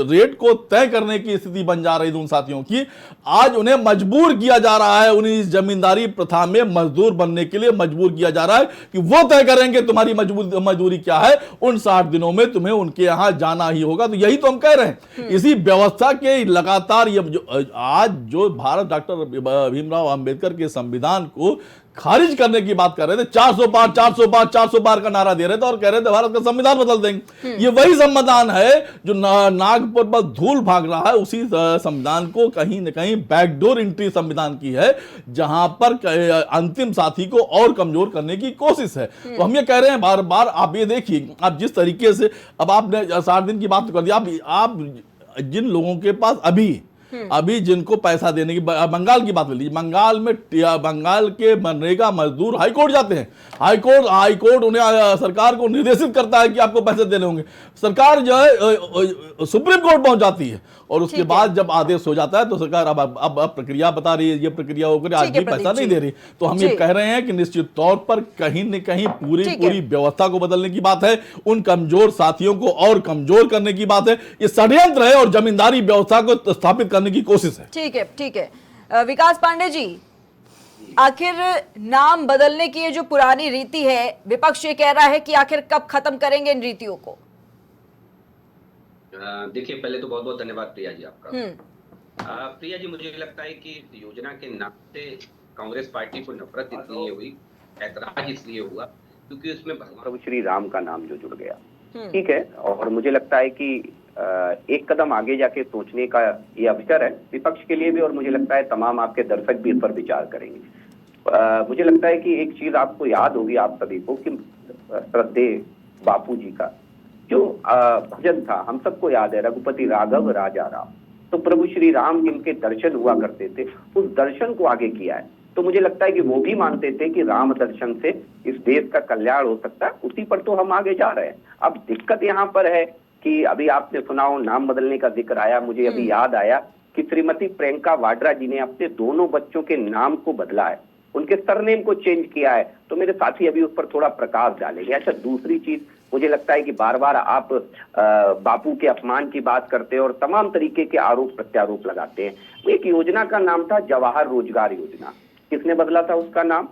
रेट को तय करने की स्थिति बन जा रही थी उन साथियों की, आज उन्हें मजबूर किया जा रहा है, उन्हें इस जमींदारी प्रथा में मजदूर बनने के लिए मजबूर किया जा रहा है कि वो तय करेंगे तुम्हारी मजदूरी क्या है, उन 60 दिनों में तुम्हें उनके यहां जाना ही होगा। तो यही तो हम कह रहे हैं, इसी व्यवस्था के लगातार ये आज जो भारत डॉक्टर भीमराव अंबेडकर के संविधान को खारिज करने की बात कर रहे थे, 400 पार 400 पार 400 पार का नारा दे रहे थे और कह रहे थे भारत का संविधान बदल देंगे। ये वही संविधान है जो नागपुर पर धूल भाग रहा है, उसी संविधान को कहीं न कहीं बैकडोर एंट्री संविधान की है जहां पर अंतिम साथी को और कमजोर करने की कोशिश है। तो हम ये कह रहे हैं बार बार, आप ये देखिए, आप जिस तरीके से अब आपने 60 दिन की बात कर दी, आप जिन लोगों के पास अभी जिनको पैसा देने की, बंगाल की बात कर लीजिए, बंगाल के मनरेगा मजदूर हाईकोर्ट जाते हैं, हाईकोर्ट उन्हें सरकार को निर्देशित करता है कि आपको पैसे देने होंगे, सरकार जो है सुप्रीम कोर्ट पहुंच जाती है और उसके बाद जब आदेश हो जाता है तो सरकार अब प्रक्रिया बता रही है, ये प्रक्रिया होकर आज भी पैसा नहीं दे रही। तो हम ये कह रहे हैं कि निश्चित तौर पर कहीं न कहीं पूरी व्यवस्था को बदलने की बात है, उन कमजोर साथियों को और कमजोर करने की बात है, ये षड्यंत्र है और जमींदारी व्यवस्था को स्थापित करने की कोशिश है। ठीक है विकास पांडे जी, आखिर नाम बदलने की ये जो पुरानी रीति है, विपक्ष ये कह रहा है कि आखिर कब खत्म करेंगे इन रीतियों को? देखिए, पहले तो बहुत बहुत धन्यवाद प्रिया जी आपका। प्रिया जी, मुझे लगता है कि इस योजना के नाम से कांग्रेस पार्टी को नफरत इसलिए हुई, ऐतराज इसलिए हुआ क्योंकि उसमें भगवान श्री राम का नाम जो जुड़ गया। ठीक है, और मुझे लगता है कि एक कदम आगे जाके सोचने का ये अवसर है विपक्ष के लिए भी, और मुझे लगता है तमाम आपके दर्शक भी इस पर विचार करेंगे। मुझे लगता है कि एक चीज आपको याद होगी आप सभी को कि श्रद्धेय बापू जी का जो भजन था, हम सबको याद है, रघुपति राघव राजा राम। तो प्रभु श्री राम जिनके दर्शन हुआ करते थे, उस दर्शन को आगे किया है। तो मुझे लगता है कि वो भी मानते थे कि राम दर्शन से इस देश का कल्याण हो सकता है, उसी पर तो हम आगे जा रहे हैं। अब दिक्कत यहाँ पर है कि अभी आपने सुना हो नाम बदलने का जिक्र आया, मुझे अभी याद आया कि श्रीमती प्रियंका वाड्रा जी ने अपने दोनों बच्चों के नाम को बदला है, उनके सरनेम को चेंज किया है। तो मेरे साथी अभी उस पर थोड़ा प्रकाश डालेंगे। अच्छा, दूसरी चीज मुझे लगता है कि बार बार आप बापू के अपमान की बात करते हैं और तमाम तरीके के आरोप प्रत्यारोप लगाते हैं। एक योजना का नाम था जवाहर रोजगार योजना, किसने बदला था उसका नाम?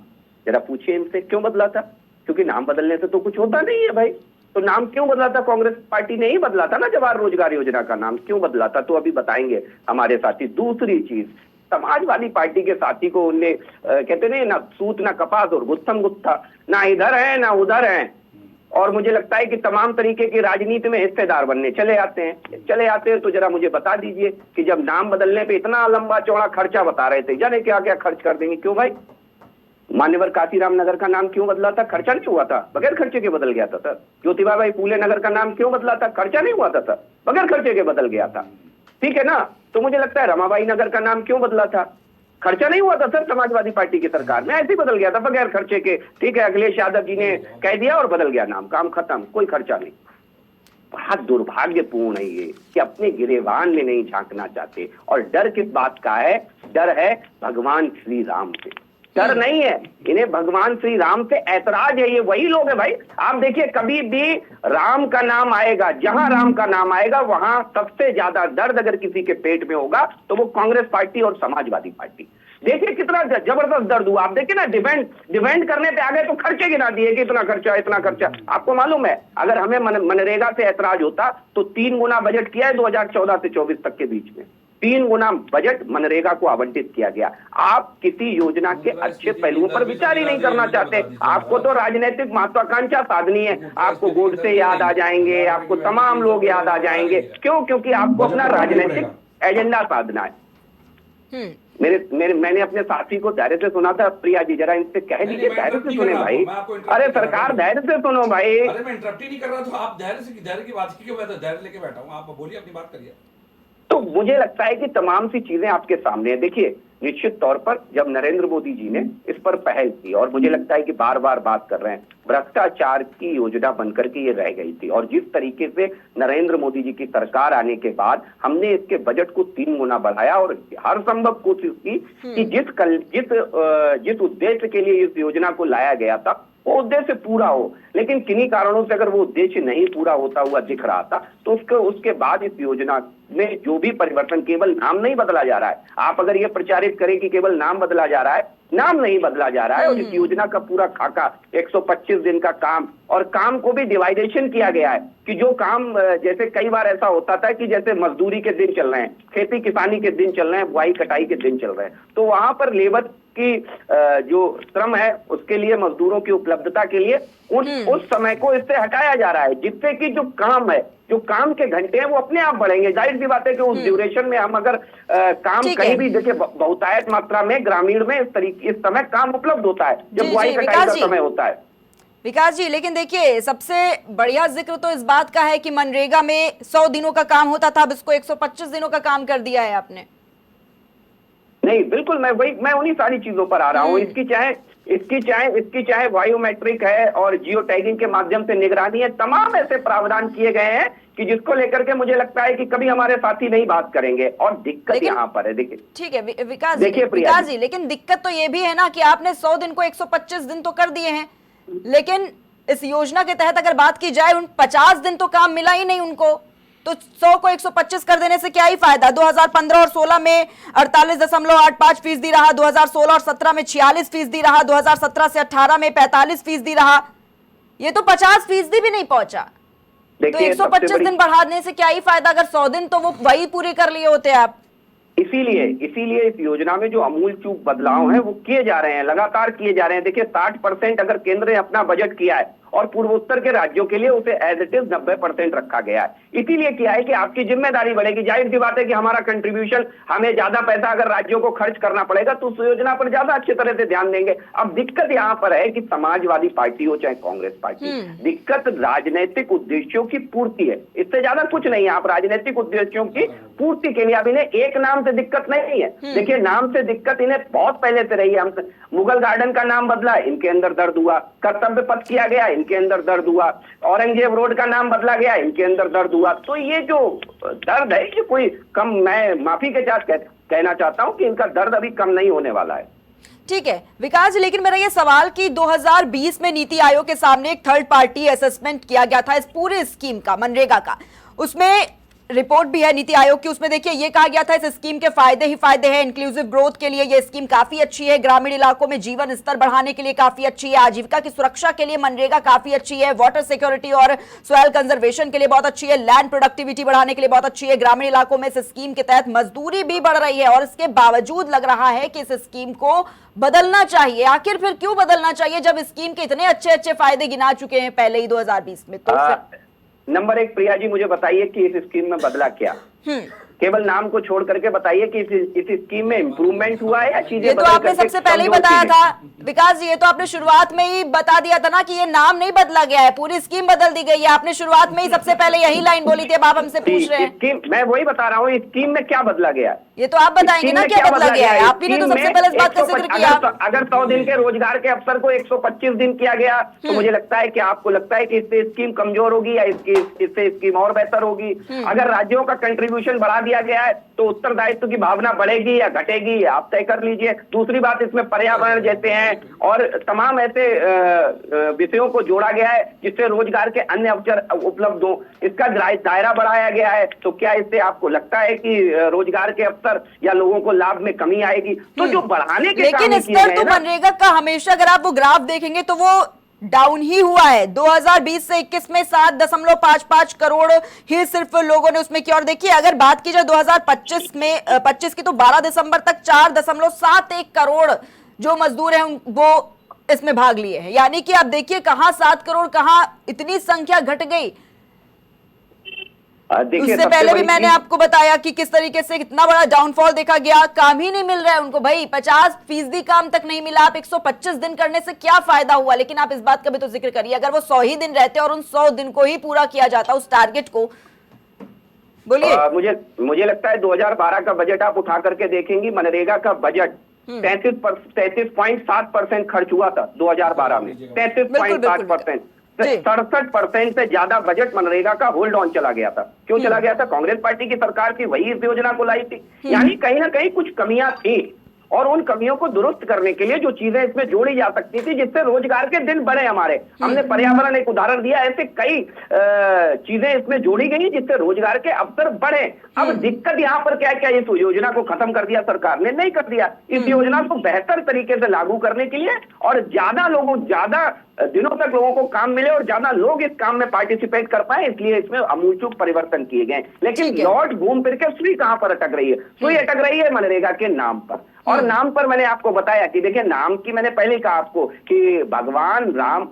जरा पूछिए इनसे, क्यों बदला था? क्योंकि नाम बदलने से तो कुछ होता नहीं है भाई। तो नाम क्यों बदला था? कांग्रेस पार्टी ने ही बदला था ना जवाहर रोजगार योजना का नाम, क्यों बदला था? तो अभी बताएंगे हमारे साथी। दूसरी चीज, समाजवादी पार्टी के साथी को उनने कहते नहीं ना सूत ना कपास और गुत्थम गुत्था, ना इधर है ना उधर है, और मुझे लगता है कि तमाम तरीके की राजनीति में हिस्सेदार बनने चले आते हैं। तो जरा मुझे बता दीजिए कि जब नाम बदलने पे इतना लंबा चौड़ा खर्चा बता रहे थे, जाने क्या क्या खर्च कर देंगे, क्यों भाई? मान्यवर काशीराम नगर का नाम क्यों बदला था? खर्चा नहीं हुआ था, बगैर खर्चे के बदल गया था सर। ज्योतिबा बाई फूले नगर का नाम क्यों बदला था? खर्चा नहीं हुआ था सर, बगैर खर्चे के बदल गया था। ठीक है ना? तो मुझे लगता है रमाबाई नगर का नाम क्यों बदला था? खर्चा नहीं हुआ था सर, समाजवादी पार्टी की सरकार में ऐसे ही बदल गया था बगैर खर्चे के। ठीक है, अखिलेश यादव जी ने कह दिया और बदल गया नाम, काम खत्म, कोई खर्चा नहीं। बड़ा दुर्भाग्यपूर्ण है ये कि अपने गिरेबान में नहीं झांकना चाहते। और डर किस बात का है? डर है भगवान श्री राम से, डर नहीं है इन्हें भगवान श्री राम से ऐतराज है। ये वही लोग हैं भाई, आप देखिए कभी भी राम का नाम आएगा, जहां राम का नाम आएगा वहां सबसे ज्यादा दर्द अगर किसी के पेट में होगा तो वो कांग्रेस पार्टी और समाजवादी पार्टी। देखिए कितना जबरदस्त दर्द हुआ। आप देखिए ना, डिपेंड करने पे आ गए तो खर्चे गिना दिए कि इतना खर्चा। आपको मालूम है अगर हमें मनरेगा से ऐतराज होता तो 3 गुना बजट किया है 2014 से 24 तक के बीच में, 3 गुना बजट मनरेगा को आवंटित किया गया। आप किसी योजना के अच्छे पहलुओं पर विचार ही नहीं करना चाहते। आपको तो राजनीतिक महत्वाकांक्षा साधनी है, आपको गोडसे याद आ जाएंगे, आपको तमाम लोग याद आ जाएंगे। क्यों? क्योंकि आपको अपना राजनीतिक एजेंडा साधना है। मैंने अपने साथी को धैर्य से सुना था। प्रिया जी जरा इनसे कह दीजिए धैर्य से सुने भाई। अरे सरकार धैर्य से सुनो भाई। अरे मैं इंटरप्ट ही नहीं कर रहा, तो आप धैर्य की बात क्यों? मैं तो धैर्य लेके बैठा हूँ, आप बोलिए, अपनी बात करिए। तो मुझे लगता है कि तमाम सी चीजें आपके सामने है। देखिए निश्चित तौर पर जब नरेंद्र मोदी जी ने इस पर पहल की, और मुझे लगता है कि बार बार बात कर रहे हैं, भ्रष्टाचार की योजना बनकर के ये रह गई थी। और जिस तरीके से नरेंद्र मोदी जी की सरकार आने के बाद हमने इसके बजट को 3 गुना बढ़ाया और हर संभव कोशिश की कि जिस उद्देश्य के लिए इस योजना को लाया गया था वो उद्देश्य पूरा हो। लेकिन किन्हीं कारणों से अगर वो उद्देश्य नहीं पूरा होता हुआ दिख रहा था तो उसके बाद इस योजना में जो भी परिवर्तन, केवल नाम नहीं बदला जा रहा है। आप अगर ये प्रचारित करें कि केवल नाम बदला जा रहा है, नाम नहीं बदला जा रहा है। और इस योजना का पूरा खाका 125 दिन का काम, और काम को भी डिवाइडेशन किया गया है कि जो काम, जैसे कई बार ऐसा होता था कि जैसे मजदूरी के दिन चल रहे हैं, खेती किसानी के दिन चल रहे हैं, बुआई कटाई के दिन चल रहे हैं, तो वहां पर लेबर की जो श्रम है उसके लिए, मजदूरों की उपलब्धता के लिए उस समय को इससे हटाया जा रहा है, जिससे कि जो काम है, जो काम के घंटे हैं वो अपने आप बढ़ेंगे। जाहिर सी बात है कि उस ड्यूरेशन में हम अगर काम कहीं भी, देखिए बहुतायत मात्रा में ग्रामीण में इस समय काम उपलब्ध होता है जब बुआई कटाई का समय होता है। विकास जी, लेकिन देखिए सबसे बढ़िया जिक्र तो इस बात का है कि मनरेगा में 100 दिनों का काम होता था, अब इसको 125 दिनों का काम कर दिया है आपने। नहीं, बिल्कुल मैं उन्हीं सारी चीजों पर आ रहा हूँ। इसकी चाहे बायोमेट्रिक है और जियो टैगिंग के माध्यम से निगरानी है, तमाम ऐसे प्रावधान किए गए हैं कि जिसको लेकर के मुझे लगता है कि कभी हमारे साथी नहीं बात करेंगे। और दिक्कत यहाँ पर है, देखिए ठीक है विकास जी, लेकिन दिक्कत तो ये भी है ना कि आपने 100 दिन को 125 दिन तो कर दिए हैं, लेकिन इस योजना के तहत अगर बात की जाए उन 50 दिन तो काम मिला ही नहीं उनको, तो 100 को 125 कर देने से क्या ही फायदा। 2015 और 16 में 48.85% रहा, 2016 और 17 में 46% रहा, 2017 से 18 में 45% रहा, ये तो 50% भी नहीं पहुंचा। तो 125 दिन बढ़ाने से क्या ही फायदा, अगर 100 दिन तो वो वही पूरे कर लिए होते आप। इसीलिए इस योजना में जो अमूल चूक बदलाव हैं वो किए जा रहे हैं, लगातार किए जा रहे हैं। देखिए 60% अगर केंद्र ने अपना बजट किया है और पूर्वोत्तर के राज्यों के लिए उसे एज इट इज 90% रखा गया है। इसीलिए किया है कि आपकी जिम्मेदारी बढ़ेगी। जाहिर सी बात है कि हमारा कंट्रीब्यूशन, हमें ज्यादा पैसा अगर राज्यों को खर्च करना पड़ेगा तो उस योजना पर ज्यादा अच्छी तरह से ध्यान देंगे। अब दिक्कत यहाँ पर है कि समाजवादी पार्टी हो चाहे कांग्रेस पार्टी, दिक्कत राजनीतिक उद्देश्यों की पूर्ति है, इससे ज्यादा कुछ नहीं है। आप राजनीतिक उद्देश्यों की पूर्ति के लिए, अब इन्हें एक नाम से दिक्कत नहीं है। देखिए नाम से दिक्कत इन्हें बहुत पहले से रही है। हम मुगल गार्डन का नाम बदला, इनके अंदर दर्द हुआ। कर्तव्य पथ किया गया, इनके अंदर दर्द हुआ। औरंगजेब रोड का नाम बदला गया, इनके अंदर दर्द हुआ। तो ये जो दर्द है ये कोई कम, मैं माफी के साथ कहना चाहता हूं कि इनका दर्द अभी कम नहीं होने वाला है। ठीक है विकास जी, लेकिन मेरा ये सवाल कि 2020 में नीति आयोग के सामने एक थर्ड पार्टी असेसमेंट किया गया था इस पूरे स्कीम का, मनरेगा का, उसमें रिपोर्ट भी है नीति आयोग की। उसमें देखिए ये कहा गया था इस स्कीम के फायदे ही फायदे हैं, इंक्लूसिव ग्रोथ के लिए ये स्कीम काफी अच्छी है, ग्रामीण इलाकों में जीवन स्तर बढ़ाने के लिए काफी अच्छी है, आजीविका की सुरक्षा के लिए मनरेगा काफी अच्छी है, वाटर सिक्योरिटी और सॉइल कंजर्वेशन के लिए बहुत अच्छी है, लैंड प्रोडक्टिविटी बढ़ाने के लिए बहुत अच्छी है, ग्रामीण इलाकों में इस स्कीम के तहत मजदूरी भी बढ़ रही है। और इसके बावजूद लग रहा है कि इस स्कीम को बदलना चाहिए। आखिर फिर क्यों बदलना चाहिए जब स्कीम के इतने अच्छे अच्छे फायदे गिना चुके हैं पहले ही 2020 में? तो नंबर 1 प्रिया जी, मुझे बताइए कि इस स्कीम में बदला क्या? केवल नाम को छोड़ करके बताइए कि इस स्कीम में इम्प्रूवमेंट हुआ है या चीजें? ये तो आपने सबसे पहले ही बताया था विकास जी, ये तो आपने शुरुआत में ही बता दिया था ना कि ये नाम नहीं बदला गया है, पूरी स्कीम बदल दी गई है। आपने शुरुआत में ही सबसे पहले यही लाइन बोली थी, अब आप हमसे पूछ रहे हैं। मैं वही बता रहा हूँ, स्कीम में क्या बदला गया है ये तो आप बताएंगे ना, क्या बदला गया है? आपने तो सबसे पहले इस बात का जिक्र किया। अगर 100 दिन के रोजगार के अवसर को 125 दिन किया गया तो मुझे लगता है कि आपको लगता है कि इससे स्कीम कमजोर होगी या इससे स्कीम और बेहतर होगी? अगर राज्यों का कंट्रीब्यूशन बढ़ा दिया गया है तो उत्तरदायित्व की भावना बढ़ेगी या घटेगी, आप तय कर लीजिए। दूसरी बात, इसमें पर्यावरण जैसे हैं और तमाम ऐसे विषयों को जोड़ा गया है जिससे रोजगार के अन्य अवसर उपलब्ध हो। इसका दायरा बढ़ाया गया है, तो क्या इससे आपको लगता है कि रोजगार के अवसर या लोगों को लाभ में कमी आएगी? तो जो बढ़ाने के लेकिन इस पर तो मनरेगा का हमेशा अगर आप वो ग्राफ देखेंगे तो वो डाउन ही हुआ है। 2020 से 21 में 7.55 करोड़ ही सिर्फ लोगों ने उसमें किया। और देखिए अगर बात की जाए 2025 में 25 की, तो 12 दिसंबर तक 4.71 करोड़ जो मजदूर हैं वो इसमें भाग लिए हैं। यानी कि आप देखिए कहां 7 करोड़, कहां इतनी संख्या घट गई। उससे पहले भी मैंने आपको बताया कि किस तरीके से कितना बड़ा डाउनफॉल देखा गया, काम ही नहीं मिल रहा है उनको। भाई 50% काम तक नहीं मिला, आप 125 दिन करने से क्या फायदा हुआ? लेकिन आप इस बात का भी तो जिक्र करिए, अगर वो 100 ही दिन रहते और उन 100 दिन को ही पूरा किया जाता उस टारगेट को, बोलिए। मुझे लगता है 2012 का बजट आप उठा करके देखेंगी, मनरेगा का बजट 33.7% खर्च हुआ था 2012 में, 33.7%। 67% से ज्यादा बजट मनरेगा का होल्ड ऑन चला गया था। क्यों चला गया था? कांग्रेस पार्टी की सरकार थी, वही इस योजना को लाई थी। यानी कहीं ना कहीं कुछ कमियां थी, और उन कमियों को दुरुस्त करने के लिए जो चीजें इसमें जोड़ी जा सकती थी जिससे रोजगार के दिन बढ़े हमारे, हमने पर्यावरण एक उदाहरण दिया, ऐसे कई चीजें इसमें जोड़ी गई जिससे रोजगार के अवसर बढ़े। अब दिक्कत यहाँ पर क्या है? क्या इस योजना को खत्म कर दिया सरकार ने? नहीं कर दिया। इस योजना को बेहतर तरीके से लागू करने के लिए और ज्यादा दिनों तक लोगों को काम मिले और ज्यादा लोग इस काम में पार्टिसिपेट कर पाए, इसलिए इसमें आमूलचूल परिवर्तन किए गए। लेकिन लौट घूम फिर के सुई कहां पर अटक रही है? सुई अटक रही है मनरेगा के नाम पर। और नाम पर मैंने आपको बताया कि देखिए, नाम की मैंने पहले कहा आपको कि भगवान राम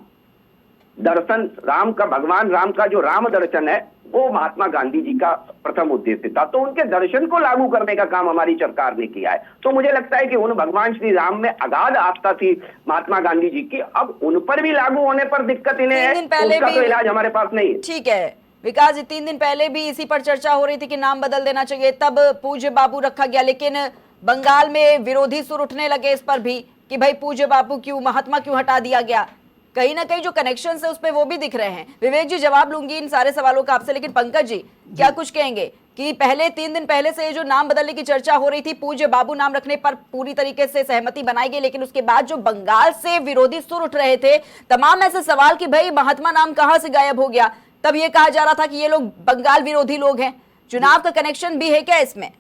का जो राम दर्शन है वो महात्मा गांधी जी का प्रथम उद्देश्य था, तो उनके दर्शन को लागू करने का काम हमारी सरकार ने किया है। तो मुझे लगता है कि उन भगवान श्री राम में अगाध आस्था थी महात्मा गांधी जी की, अब उन पर भी लागू होने पर दिक्कत इन्हें है, उसका तो इलाज हमारे पास नहीं है। ठीक है विकास जी, 3 दिन पहले भी इसी पर चर्चा हो रही थी कि नाम बदल देना चाहिए, तब पूज्य बापू रखा गया, लेकिन बंगाल में विरोधी सुर उठने लगे इस पर भी कि भाई पूज्य बापू क्यों, महात्मा क्यों हटा दिया गया। कहीं ना कहीं जो कनेक्शन है उसपे वो भी दिख रहे हैं। विवेक जी जवाब लूंगी इन सारे सवालों का आपसे, लेकिन पंकज जी क्या कुछ कहेंगे कि पहले 3 दिन पहले से जो नाम बदलने की चर्चा हो रही थी, पूज्य बाबू नाम रखने पर पूरी तरीके से सहमति बनाई गई, लेकिन उसके बाद जो बंगाल से विरोधी सुर उठ रहे थे, तमाम ऐसे सवाल कि भाई महात्मा नाम कहां से गायब हो गया, तब ये कहा जा रहा था कि ये लोग बंगाल विरोधी लोग हैं। चुनाव का कनेक्शन भी है क्या इसमें?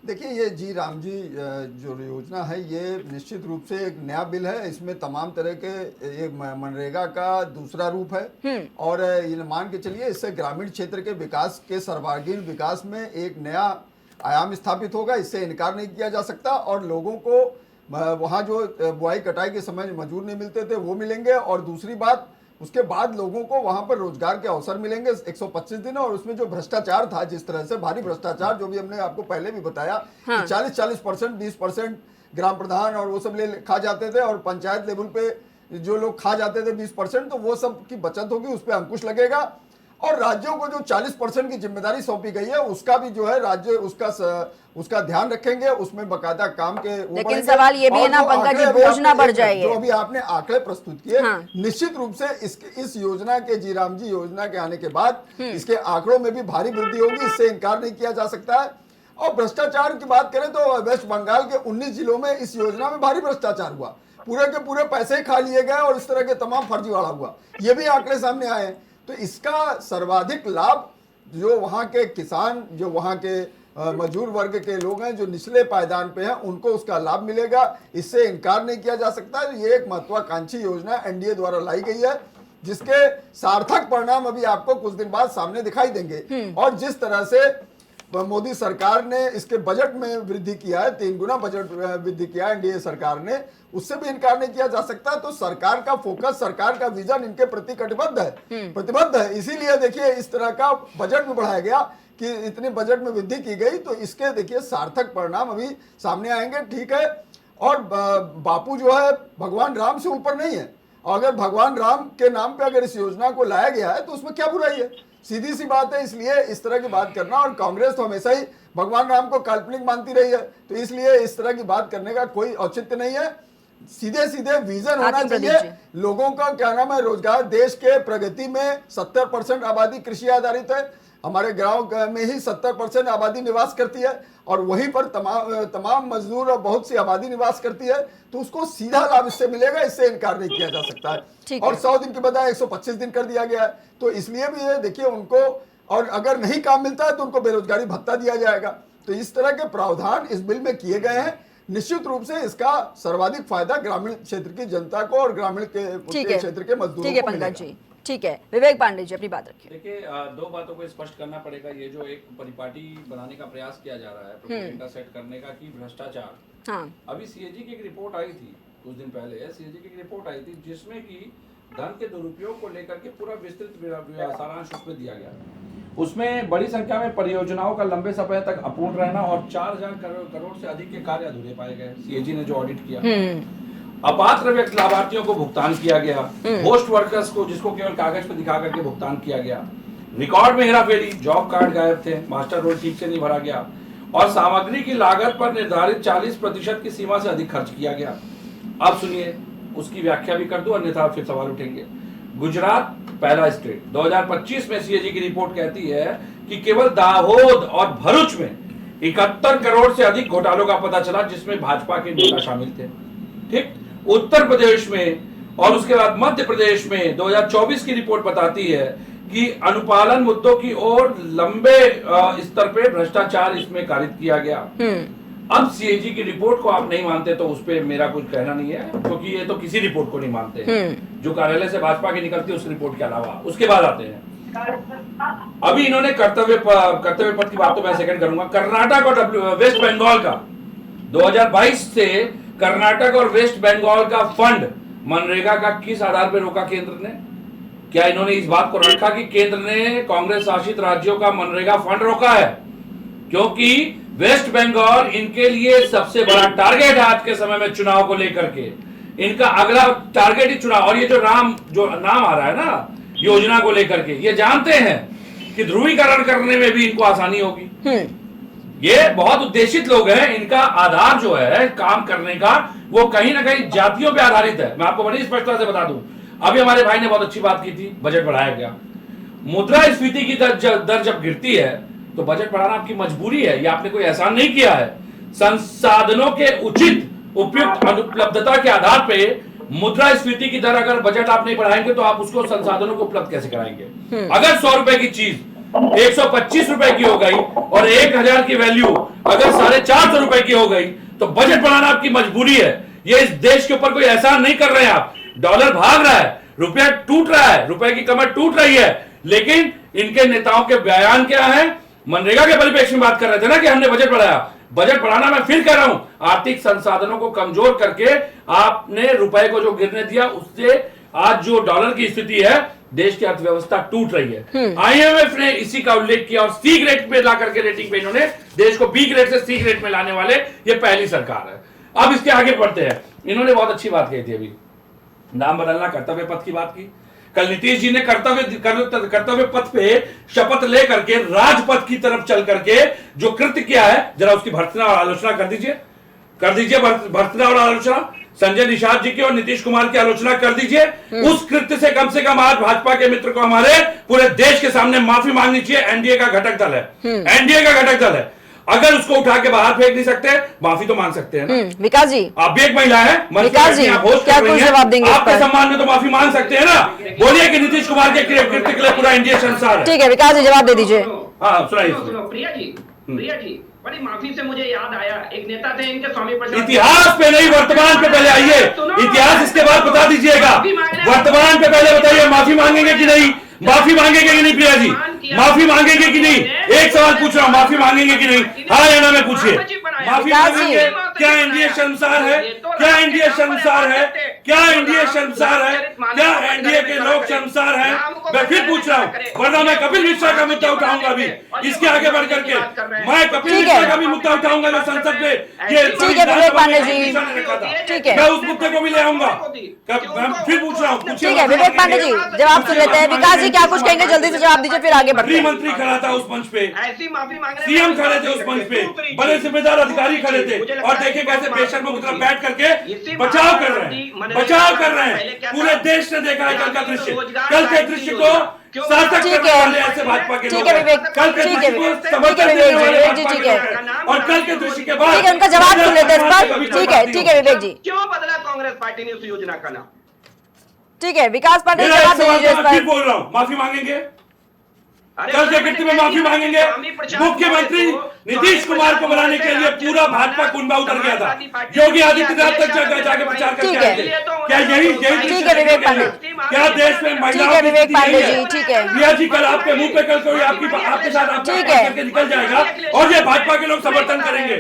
देखिए, ये जी राम जी जो योजना है ये निश्चित रूप से एक नया बिल है। इसमें तमाम तरह के ये मनरेगा का दूसरा रूप है, और ये मान के चलिए इससे ग्रामीण क्षेत्र के विकास के सर्वांगीण विकास में एक नया आयाम स्थापित होगा, इससे इनकार नहीं किया जा सकता। और लोगों को वहाँ जो बुआई कटाई के समय मजदूर नहीं मिलते थे वो मिलेंगे, और दूसरी बात उसके बाद लोगों को वहां पर रोजगार के अवसर मिलेंगे 125 दिन। और उसमें जो भ्रष्टाचार था, जिस तरह से भारी भ्रष्टाचार, जो भी हमने आपको पहले भी बताया कि 40% 20% ग्राम प्रधान और वो सब ले खा जाते थे, और पंचायत लेवल पे जो लोग खा जाते थे 20%, तो वो सब की बचत होगी, उस पर अंकुश लगेगा। और राज्यों को जो 40% की जिम्मेदारी सौंपी गई है उसका भी जो है राज्य उसका ध्यान रखेंगे, उसमें बकायदा काम के। लेकिन सवाल ये भी है ना पंकज जी, बोझ ना बढ़ जाए। जो अभी आपने आंकड़े प्रस्तुत किए, निश्चित रूप से इस योजना के, जी राम जी योजना के आने के बाद इसके आंकड़ों में भी भारी वृद्धि होगी, इससे इनकार नहीं किया जा सकता है। और भ्रष्टाचार की बात करें तो वेस्ट बंगाल के 19 जिलों में इस योजना में भारी भ्रष्टाचार हुआ, पूरे के पूरे पैसे खा लिए गए और इस तरह के तमाम फर्जीवाड़ा हुआ, ये भी आंकड़े सामने आए हैं। तो इसका सर्वाधिक लाभ जो वहाँ के किसान, जो वहाँ के मजदूर वर्ग के लोग हैं, जो निचले पायदान पे हैं, उनको उसका लाभ मिलेगा, इससे इनकार नहीं किया जा सकता। ये एक महत्वाकांक्षी योजना एनडीए द्वारा लाई गई है, जिसके सार्थक परिणाम अभी आपको कुछ दिन बाद सामने दिखाई देंगे। और जिस तरह से मोदी सरकार ने इसके बजट में वृद्धि किया है, 3 गुना बजट वृद्धि किया है एनडीए सरकार ने, उससे भी इनकार नहीं किया जा सकता। तो सरकार का फोकस, सरकार का विजन इनके प्रति प्रतिबद्ध है। इसीलिए देखिए इस तरह का बजट भी बढ़ाया गया कि इतने बजट में वृद्धि की गई, तो इसके देखिए सार्थक परिणाम अभी सामने आएंगे। ठीक है, और बापू जो है भगवान राम से ऊपर नहीं है, और अगर भगवान राम के नाम पे अगर इस योजना को लाया गया है तो उसमें क्या बुराई है? सीधी सी बात है। इसलिए इस तरह की बात करना, और कांग्रेस तो हमेशा ही भगवान राम को काल्पनिक मानती रही है, तो इसलिए इस तरह की बात करने का कोई औचित्य नहीं है। सीधे सीधे विजन होना चाहिए लोगों का। क्या नाम है, रोजगार, देश के प्रगति में 70% आबादी कृषि आधारित है, हमारे गांव में ही 70% आबादी निवास करती है, और वहीं पर तमाम मजदूर और बहुत सी आबादी निवास करती है, तो उसको सीधा लाभ इससे मिलेगा, इससे इनकार नहीं किया जा सकता है। और 100 दिन की बजाय 125 दिन कर दिया गया है, तो इसलिए भी ये देखिए उनको, और अगर नहीं काम मिलता है तो उनको बेरोजगारी भत्ता दिया जाएगा। तो इस तरह के प्रावधान इस बिल में किए गए हैं। निश्चित रूप से इसका सर्वाधिक फायदा ग्रामीण क्षेत्र की जनता को और ग्रामीण के क्षेत्र के मजदूरों को मिलेगा। ठीक है, विवेक पांडे जी अपनी बात रखिए। देखिए, 2 बातों को स्पष्ट करना पड़ेगा। ये जो एक परिपाटी बनाने का प्रयास किया जा रहा है, प्रोपेगेंडा सेट करने का कि भ्रष्टाचार, अभी सीएजी की एक रिपोर्ट आई थी कुछ दिन पहले, सीएजी की एक रिपोर्ट आई थी जिसमें कि धन के दुरुपयोग को लेकर के पूरा विस्तृत सारांश उसमें दिया गया। उसमें बड़ी संख्या में परियोजनाओं का लंबे समय तक अपूर्ण रहना और 4000 करोड़ से अधिक के कार्य अधूरे पाए गए। सीएजी ने जो ऑडिट किया, अपात्र व्यक्ति लाभार्थियों को भुगतान किया गया, होस्ट वर्कर्स को, जिसको केवल कागज पर दिखा करके भुगतान किया गया, रिकॉर्ड में हेराफेरी, जॉब कार्ड गायब थे, मास्टर रोल ठीक से नहीं भरा गया और सामग्री की लागत पर निर्धारित 40% की सीमा से अधिक खर्च किया गया। अब सुनिए, उसकी व्याख्या भी कर दूं, अन्यथा फिर सवाल उठेंगे। गुजरात पहला स्टेट, 2025 में सीएजी की रिपोर्ट कहती है कि केवल दाहोद और भरूच में 71 करोड़ से अधिक घोटालों का पता चला, जिसमें भाजपा के नेता शामिल थे। ठीक, उत्तर प्रदेश में और उसके बाद मध्य प्रदेश में 2024 की रिपोर्ट बताती है कि अनुपालन मुद्दों की ओर लंबे स्तर पे भ्रष्टाचार इसमें कारित किया गया। अब सीएजी की रिपोर्ट को आप नहीं मानते तो उस पर मेरा कुछ कहना नहीं है, क्योंकि ये तो किसी रिपोर्ट को नहीं मानते हैं जो कार्यालय से भाजपा की निकलती है उस रिपोर्ट के अलावा। उसके बाद आते हैं, अभी इन्होंने कर्तव्य पथ की बात तो मैं सेकंड करूंगा। कर्नाटक और वेस्ट बंगाल का 2022 से कर्नाटक और वेस्ट बंगाल का फंड मनरेगा का किस आधार पर रोका केंद्र ने? क्या इन्होंने इस बात को रखा कि केंद्र ने कांग्रेस शासित राज्यों का मनरेगा फंड रोका है? क्योंकि वेस्ट बंगाल इनके लिए सबसे बड़ा टारगेट है आज के समय में चुनाव को लेकर के। इनका अगला टारगेट ही चुनाव, और ये जो नाम आ रहा है ना योजना को लेकर के, ये जानते हैं कि ध्रुवीकरण करने में भी इनको आसानी होगी। ये बहुत उद्देशित लोग हैं, इनका आधार जो है काम करने का वो कहीं ना कहीं जातियों पे आधारित है। मैं आपको बड़ी स्पष्टता से बता दूं, अभी हमारे भाई ने बहुत अच्छी बात की थी, बजट बढ़ाया गया। मुद्रास्फीति की दर जब गिरती है तो बजट बढ़ाना आपकी मजबूरी है, ये आपने कोई एहसान नहीं किया है। संसाधनों के उचित उपयुक्त अनुपलब्धता के आधार पे मुद्रास्फीति की दर अगर बजट आप नहीं बढ़ाएंगे तो आप उसको संसाधनों को उपलब्ध कैसे कराएंगे? अगर 100 रुपए की चीज 125 रुपए की हो गई और 1000 की वैल्यू अगर 450 रुपए की हो गई तो बजट बढ़ाना आपकी मजबूरी है। ये इस देश के ऊपर कोई एहसान नहीं कर रहे हैं आप। डॉलर भाग रहा है, रुपया टूट रहा है, रुपए की कमर टूट रही है, लेकिन इनके नेताओं के बयान क्या है? मनरेगा के परिप्रेक्ष्य में बात कर रहे थे ना कि हमने बजट बढ़ाया। बजट बढ़ाना, मैं फिर कह रहा हूं, आर्थिक संसाधनों को कमजोर करके आपने रुपए को जो गिरने दिया, उससे आज जो डॉलर की स्थिति है, देश की अर्थव्यवस्था टूट रही है। आईएमएफ ने इसी का उल्लेख किया और सी ग्रेड पे ला करके रेटिंग पे इन्होंने देश को बी ग्रेड से सी ग्रेड में लाने वाले ये पहली सरकार है। अब इसके आगे बढ़ते हैं। इन्होंने बहुत अच्छी बात कही थी, अभी नाम बदलना, कर्तव्य पथ की बात की। कल नीतीश जी ने कर्तव्य पथ पे शपथ लेकर के राजपथ की तरफ चल करके जो कृत्य किया है, जरा उसकी भर्त्सना और आलोचना कर दीजिए भर्त्सना और आलोचना। संजय निषाद जी की और नीतीश कुमार की आलोचना कर दीजिए। उस कृत्य से कम आज भाजपा के मित्र को हमारे पूरे देश के सामने माफी मांगनी चाहिए। एनडीए का घटक दल है, एनडीए का घटक दल है। अगर उसको उठा के बाहर फेंक नहीं सकते, माफी तो मांग सकते हैं ना। विकास जी, आप भी एक महिला है, विकास जी, क्या कुछ जवाब देंगे? आपके सम्मान में तो माफी मांग सकते हैं ना। बोलिए कि नीतीश कुमार के कृत्य के लिए पूरा एनडीए शर्मसार है। ठीक है विकास जी, जवाब दे दीजिए। हाँ सुनाइए। प्रिया जी, बड़ी माफी से मुझे याद आया, एक नेता थे इनके स्वामी प्रसाद। इतिहास पे नहीं, वर्तमान पे पहले आइए। इतिहास इसके बाद बता दीजिएगा। वर्तमान पे पहले बताइए, माफी मांगेंगे कि नहीं? माफी मांगेंगे कि नहीं प्रिया जी? माफी मांगेंगे कि नहीं? एक सवाल पूछ रहा हूँ, माफी मांगेंगे कि नहीं? हाँ या ना में पूछिए। माफी मांगेंगे? क्या एनडीए शर्मसार है? क्या एनडीए शर्मसार है? क्या एनडीए शर्मसार है? क्या एनडीए के लोग शर्मसार हैं? मैं फिर पूछ रहा हूँ, वरना मैं कपिल मिश्रा का मुद्दा उठाऊंगा अभी। इसके आगे बढ़ करके मैं कपिल मिश्रा का भी मुद्दा उठाऊंगा जो संसद में ठीक है विवेक पांडे जी, ठीक है, मैं उस मुद्दे को भी ले आऊंगा। फिर पूछ रहा हूँ, ठीक है विवेक पांडे जी, जवाब सुन लेते हैं। विकास जी क्या कुछ कहेंगे, जल्दी से जवाब दीजिए, फिर आगे बढ़ते हैं। मंत्री खड़ा था उस मंच पे, ऐसी माफी मांगने सीएम खड़े थे उस मंच पे, बड़े जिम्मेदार अधिकारी खड़े थे, और देखिए कैसे बेशर्म की तरफ बैठ करके बचाव कर रहे हैं, बचाव कर रहे हैं। पूरे देश ने देखा है कल का दृश्य, कल के दृश्य को सार्थक करने वाले ऐसे भाजपा के लोग हैं। कल के दृश्य को समर्थन देने वाले भाजपा के लोग हैं, और कल के दृश्य के बाद ठीक है, उनका जवाब सुन लेते हैं इस पर। ठीक है विवेक जी, क्यों बदला कांग्रेस पार्टी ने उस योजना का नाम? ठीक है विकास पांडे जवाब दीजिए इस फिर पर। बोल रहा हूँ, माफी मांगेंगे? कल के कृत्य में माफी मांगेंगे? मुख्यमंत्री नीतीश कुमार को बनाने के लिए पूरा भाजपा कुंभा उतर गया था। योगी आदित्यनाथ तक जाके प्रचार करके आए थे। क्या यही ठीक है विवेक पांडे, क्या देश में महिलाओं की विवेक स्थिति पांडे यही जी, है? ठीक है। प्रिया जी, कल आपके मुंह पे कल कोई आपके साथ ठीक है। करके निकल जाएगा और ये भाजपा के लोग समर्थन करेंगे।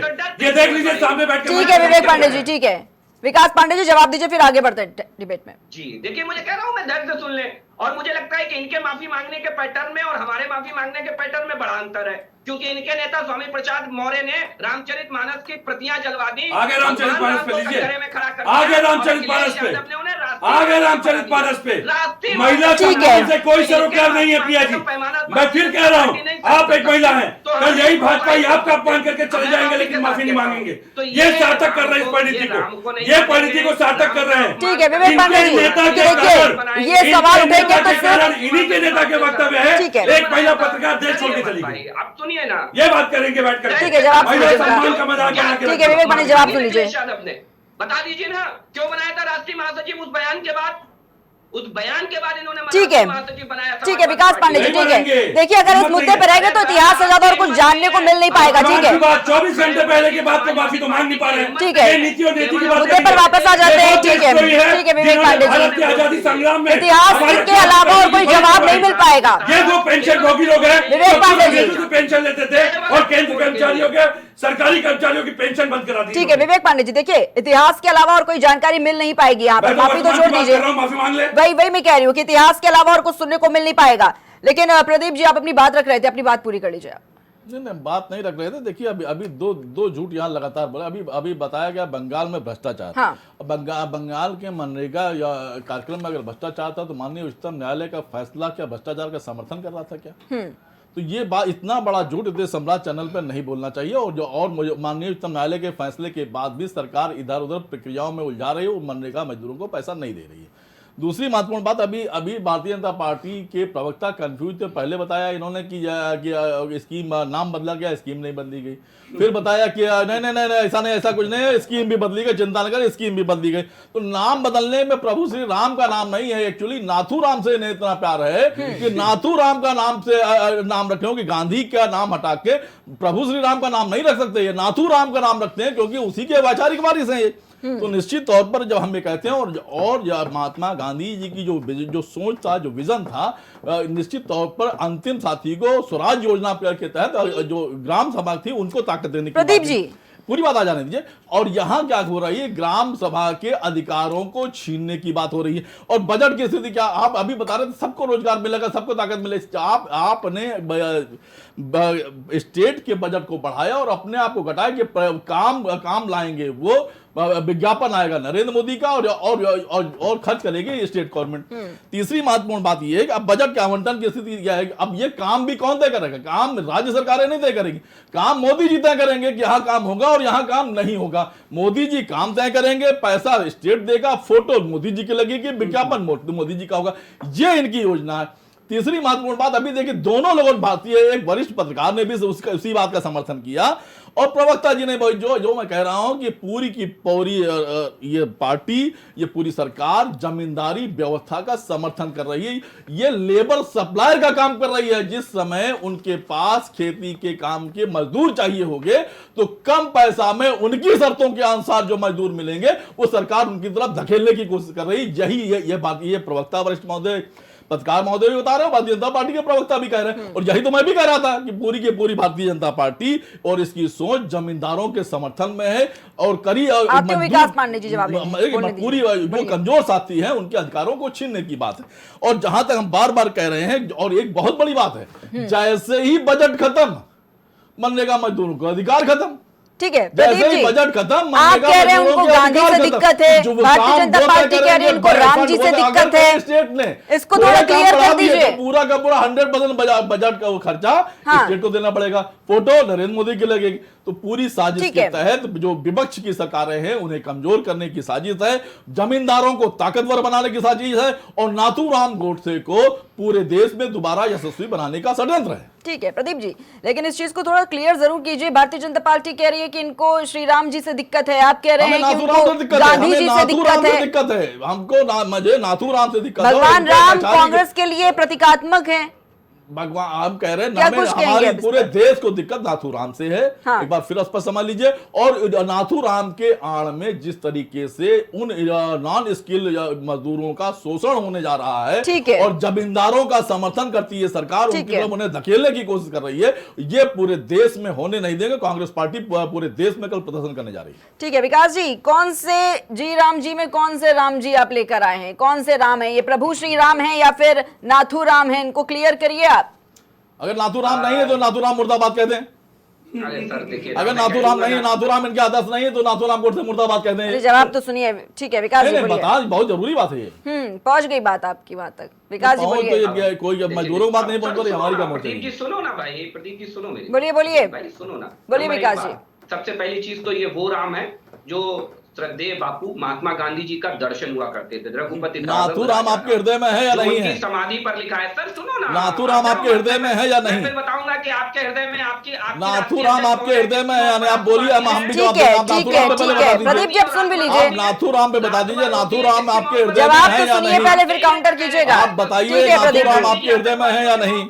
ये देख लीजिए सामने बैठ के। ठीक है विवेक पांडे जी, ठीक है। विकास पांडे जी जवाब दीजिए, फिर आगे बढ़ते हैं डिबेट में। जी देखिए, मुझे कह रहा हूं मैं धैर्य से सुन ले, और मुझे लगता है कि इनके माफी मांगने के पैटर्न में और हमारे माफी मांगने के पैटर्न में बड़ा अंतर है, क्योंकि इनके नेता स्वामी प्रसाद मौर्य ने रामचरितमानस की प्रतियां जलवा दी। आगे रामचरितमानस पे लीजिए, आगे रामचरितमानस पे, आ गए रामचरित मानस पे। राष्ट्रीय महिला ठीक है। सम्मान से कोई सरोकार नहीं है प्रिया जी। मैं फिर कह रहा हूँ, आप एक महिला हैं, कल यही भाजपा ही आपका अपमान करके चले जाएंगे, लेकिन माफी नहीं मांगेंगे। ये सार्थक कर रहे हैं इस परिणति को, ये परिणति को सार्थक कर रहे हैं। ठीक है विवेक पांडे जी, नेता के देखिए ये सवाल उठेंगे तो फिर इन्हीं के नेता के वक्तव्य है। ठीक है। एक महिला पत्रकार देश छोड़ के चली गई। आप सुनिए ना, ये बात करेंगे बैठकर। ठीक है, जवाब महिला सुनिए सम्मान का मजाक बना के ठीक है विवेक पांडे जवाब सुन लीजिए। यादव ने बता दीजिए ना क्यों बनाया था राष्ट्रीय महासचिव उस बयान के बाद? उस बयान के बाद इन्होंने ठीक है महासचिव बनाया था। ठीक है विकास पांडे जी, ठीक है देखिए अगर इस मुद्दे पर रहेंगे तो इतिहास से ज्यादा और कुछ जानने को मिल नहीं पाएगा। ठीक है 24 घंटे पहले के बाद तो माफी तो मांग नहीं पा रहे हैं। ठीक है, ये नीति और नीति की बात मुद्दे पर वापस आ जाते हैं। ठीक है विवेक पांडे भारत के आजादी जी, संग्राम में इतिहास के अलावा और कोई जवाब नहीं मिल पाएगा। ये जो पेंशन भोगी लोग हैं, विवेक पांडे जी। जो पेंशन लेते थे और केंद्र कर्मचारियों के, सरकारी कर्मचारियों की पेंशन बंद करा दी। ठीक है विवेक पांडे जी, देखिए इतिहास के अलावा और कोई जानकारी मिल नहीं पाएगी यहाँ पर, माफी तो छोड़ दीजिए। माफी मांग ले। वही मैं कह रही हूँ कि इतिहास के अलावा और कुछ सुनने को मिल नहीं पाएगा। लेकिन प्रदीप जी आप अपनी बात रख रहे थे, अपनी बात पूरी कर लीजिए आप। नहीं बात नहीं रख रहे थे। देखिए अभी दो झूठ यहाँ लगातार बोले। अभी बताया गया बंगाल में भ्रष्टाचार। हाँ। बंगाल के मनरेगा या कार्यक्रम में अगर भ्रष्टाचार था तो माननीय उच्चतम न्यायालय का फैसला क्या भ्रष्टाचार का समर्थन कर रहा था क्या? तो ये बात इतना बड़ा झूठ इतने सम्राट चैनल पर नहीं बोलना चाहिए। और माननीय उच्चतम न्यायालय के फैसले के बाद भी सरकार इधर उधर प्रक्रियाओं में उलझा रही है और मनरेगा मजदूरों को पैसा नहीं दे रही है। दूसरी महत्वपूर्ण बात, अभी भारतीय जनता पार्टी के प्रवक्ता कंफ्यूज थे। पहले बताया इन्होंने कि स्कीम नाम बदला गया, स्कीम नहीं बदली गई। फिर बताया कि नहीं ऐसा नहीं, ऐसा कुछ नहीं है, स्कीम भी बदली गई, चिंता न करें स्कीम भी बदली गई। तो नाम बदलने में प्रभु श्री राम का नाम नहीं है, एक्चुअली नाथूराम से इन्हें इतना प्यार है कि नाथूराम का नाम से नाम रखे हो कि गांधी का नाम हटा के प्रभु श्री राम का नाम नहीं रख सकते, ये नाथूराम का नाम रखते हैं क्योंकि उसी के वैचारिक वारिस हैं ये। तो निश्चित तौर पर जब हम ये कहते हैं और महात्मा गांधी जी की जो सोच था, जो विजन था, निश्चित तौर पर अंतिम साथी को स्वराज योजना के तहत जो ग्राम सभा थी उनको ताकत देने की प्रदीप जी पूरी बात आ जाने दीजिए। और यहां क्या हो रही है, ग्राम सभा के अधिकारों को छीनने की बात हो रही है। और बजट की स्थिति क्या, आप अभी बता रहे थे सबको रोजगार मिलेगा, सबको ताकत मिलेगी। आपने स्टेट के बजट को बढ़ाया और अपने आप को घटाया कि काम लाएंगे, वो विज्ञापन आएगा नरेंद्र मोदी का और खर्च करेगी स्टेट गवर्नमेंट। तीसरी महत्वपूर्ण बात यह है कि अब बजट के आवंटन की स्थिति क्या है। अब ये काम भी कौन तय करेगा? काम राज्य सरकारें नहीं तय करेंगी, काम मोदी जी तय करेंगे कि यहां काम होगा और यहां काम नहीं होगा। मोदी जी काम तय करेंगे, पैसा स्टेट देगा, फोटो मोदी जी की लगेगी, विज्ञापन मोदी जी का होगा। ये इनकी योजना है। तीसरी महत्वपूर्ण बात, अभी देखिए दोनों लोगों भारतीय एक वरिष्ठ पत्रकार ने भी उसी बात का समर्थन किया और प्रवक्ता जी ने जो मैं कह रहा हूं कि पूरी की पूरी ये पार्टी, ये पूरी सरकार जमींदारी व्यवस्था का समर्थन कर रही है। ये लेबर सप्लायर का काम कर रही है। जिस समय उनके पास खेती के काम के मजदूर चाहिए होंगे तो कम पैसा में उनकी शर्तों के अनुसार जो मजदूर मिलेंगे वो सरकार उनकी तरफ धकेलने की कोशिश कर रही है। यही ये बात, ये प्रवक्ता वरिष्ठ महोदय पत्रकार महोदय भी बता रहे हो, भारतीय जनता पार्टी के प्रवक्ता भी कह रहे हैं। और यही तो मैं भी कह रहा था कि पूरी की पूरी भारतीय जनता पार्टी और इसकी सोच जमींदारों के समर्थन में है। और विकास पांडे जी जवाब पूरी जो कमजोर साथी हैं उनके अधिकारों को छीनने की बात है। और जहां तक हम बार बार कह रहे हैं, और एक बहुत बड़ी बात है, जैसे ही बजट खत्म मनरेगा मजदूरों को अधिकार खत्म। ठीक है प्रदीप जी, बजट खत्म, आप कह रहे हैं उनको गांधी से दिक्कत है, भारतीय जनता पार्टी कह रही है इनको राम जी से दिक्कत है। स्टेट ने इसको थोड़ा क्लियर कर दीजिए। पूरा का पूरा 100% बजट का वो खर्चा स्टेट को देना पड़ेगा, फोटो नरेंद्र मोदी की लगेगी। तो पूरी साजिश के तहत जो विपक्ष की सरकारें हैं उन्हें कमजोर करने की साजिश है, जमींदारों को ताकतवर बनाने की साजिश है और नाथूराम गोडसे को पूरे देश में दोबारा यशस्वी बनाने का षड्यंत्र है। ठीक है प्रदीप जी, लेकिन इस चीज को थोड़ा क्लियर जरूर कीजिए। भारतीय जनता पार्टी कह रही है कि इनको श्री राम जी से दिक्कत है, आप कह रहे हैं कि उनको गांधी जी से दिक्कत है। हमको मुझे नाथूराम से दिक्कत है। भगवान राम कांग्रेस के लिए प्रतीकात्मक है। भगवान आप कह रहे हैं हमारे पूरे देश को दिक्कत नाथूराम से है। हाँ। एक बार फिर स्पष्ट समझ लीजिए। और नाथूराम के आड़ में जिस तरीके से उन नॉन स्किल मजदूरों का शोषण होने जा रहा है और जमींदारों का समर्थन करती है सरकार, उनकी तरफ उन्हें धकेलने की कोशिश कर रही है, ये पूरे देश में होने नहीं देंगे। कांग्रेस पार्टी पूरे देश में कल प्रदर्शन करने जा रही है। ठीक है विकास जी, कौन से जी राम जी में कौन से राम जी आप लेकर आए हैं? कौन से राम है ये? प्रभु श्री राम है या फिर नाथूराम है? इनको क्लियर करिए आप। अगर नाथूराम नहीं है तो नाथूराम मुर्दाबाद कहते हैं। अरे सर देखिए, अगर नाथूराम नहीं है, नाथूराम इनके आदर्श नहीं है, तो नाथूराम गोडसे मुर्दाबाद कहते हैं। जवाब तो सुनिए, ठीक है विकास जी बोलिए। बता, बहुत जरूरी बात है ये। पहुंच गई बात आपकी वहां तक, विकास जी बोलिए। कोई मजदूरों की बात नहीं पहुंच रही, हमारी क्या प्रदीप जी सुनो ना भाई, प्रदीप जी सुनो मेरी, बोलिए भाई सुनो ना, बोलिए विकास जी। सबसे पहली चीज तो ये वो राम है जो श्रद्धेय बापू महात्मा गांधी जी का दर्शन हुआ करते थे। रघुपति नाथूराम आपके हृदय में है या नहीं है? समाधि पर लिखा है। सर सुनो ना, नाथूराम आपके हृदय में है या नहीं? मैं बताऊंगा कि आपके हृदय में नाथूराम आपके हृदय में है या नहीं? आप बोलिए, हम भी जवाब ठीक है प्रदीप जी आप सुन भी लीजिए। नाथूराम पे बता दीजिए, नाथूराम आपके हृदय में जवाब है तो या सुनिए नहीं? पहले, फिर काउंटर कीजिएगा। आप बताइए, नाथूराम आपके हृदय में है या नहीं?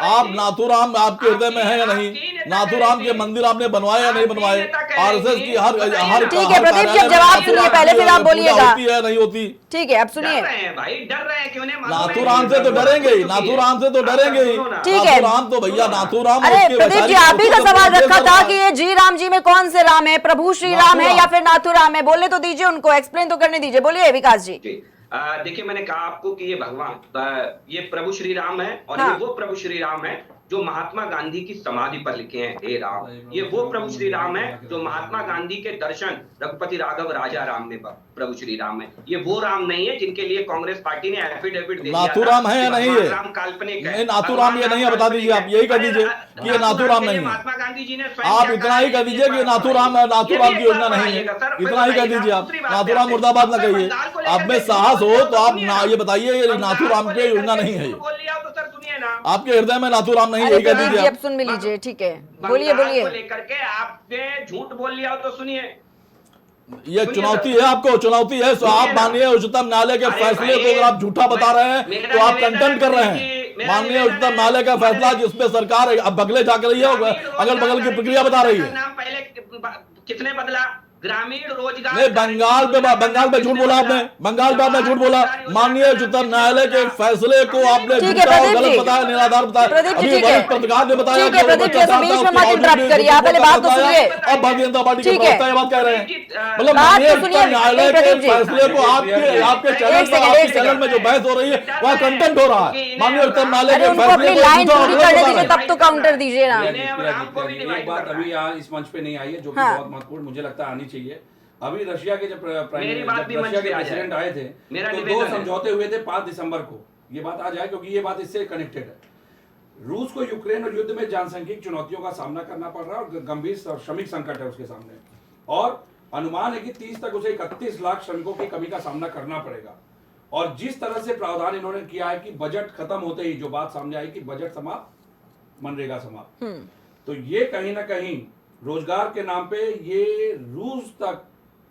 आप नाथूराम आपके हृदय में है या नहीं? नाथूराम के मंदिर आपने बनवाए या नहीं बनवाए? आरएसएस की हर ठीक है प्रदीप जी जवाब सुनिए पहले, फिर आप बोलिएगा। होती है नहीं होती? ठीक है अब सुनिए। भाई डर रहे हैं क्यों? नाथूराम से तो डरेंगे ही, नाथूराम से तो डरेंगे ही। ठीक है नाथूराम तो भैया, नाथूराम। अरे प्रदीप जी आप ही का सवाल रखा था कि ये जी राम जी में कौन से राम है, प्रभु श्री राम है या फिर नाथूराम है? बोलने तो दीजिए उनको, एक्सप्लेन तो करने दीजिए। बोलिए विकास जी। देखिए मैंने कहा आपको कि ये भगवान, ये प्रभु श्री राम है और हाँ। ये वो प्रभु श्री राम है जो महात्मा गांधी की समाधि पर लिखे हैं हे राम। ये वो प्रभु श्री राम है जो महात्मा गांधी के दर्शन रघुपति राघव राजा राम में प्रभु श्री राम है। ये वो राम नहीं है जिनके लिए कांग्रेस पार्टी ने एफिडेविट दे दिया। नाथूराम है या नहीं है? राम काल्पनिक है। नहीं, नाथूराम ये नहीं है, बता दीजिए आप, यही कर दीजिए कि ये नाथूराम नहीं है। महात्मा गांधी जी ने आप इतना ही कर दीजिए कि नाथूराम है, नाथूराम की योजना नहीं है, इतना ही कर दीजिए आप। नाथूराम मुर्दाबाद न कहिए। आप में साहस हो तो आप ये बताइए नाथूराम की योजना नहीं है। आपके हृदय में नाथूराम नहीं है, कह दीजिए। अब सुन भी लीजिए, ठीक है बोलिए बोलिए। लेकर के आपने झूठ बोल लिया तो सुनिए, ये चुनौती है आपको, चुनौती है। तो आप माननीय उच्चतम न्यायालय के फैसले को अगर आप झूठा बता रहे हैं तो आप कंटेम्प्ट कर रहे हैं। माननीय उच्चतम न्यायालय का फैसला जिसपे सरकार अब बगले जाकर रही है, अगल बगल की प्रक्रिया बता रही है। नाम पहले कितने बदला? ग्रामीण रोजगार नहीं, बंगाल पे झूठ बोला आपने, बंगाल पे आपने झूठ बोला। माननीय उच्चतम न्यायालय के फैसले को आपने झूठा और गलत बताया, निराधार बताया। अभी वरिष्ठ पत्रकार ने बताया कि अब भारतीय जनता पार्टी के प्रवक्ता ये बात कह रहे हैं। मतलब माननीय उच्चतम न्यायालय के फैसले को आपके चैनल में जो बहस हो रही है वह कंटेंट हो रहा है। माननीय उच्चतम न्यायालय के फैसले तब तो काउंटर दीजिए ना। एक बात अभी यहाँ इस मंच पे नहीं आई है जो कि बहुत महत्वपूर्ण मुझे लगता है आनी चाहिए। अभी रशिया के जब रशिया के प्रेसिडेंट आए थे तो 2 समझौते हुए थे 5 दिसंबर को। ये बात आ जाए क्योंकि ये बात इससे कनेक्टेड है। रूस को यूक्रेन और युद्ध में जनसांख्यिक चुनौतियों का सामना करना पड़ रहा है और गंभीर श्रमिक संकट है उसके सामने, और अनुमान है कि 30 तक उसे 31 लाख श्रमिकों की कमी का सामना करना पड़ेगा। और जिस तरह से प्रावधान इन्होंने किया है कि बजट खत्म होते ही जो बात सामने आई कि बजट समाप्त, मनरेगा समाप्त, तो ये कहीं ना कहीं रोजगार के नाम पे ये रूस तक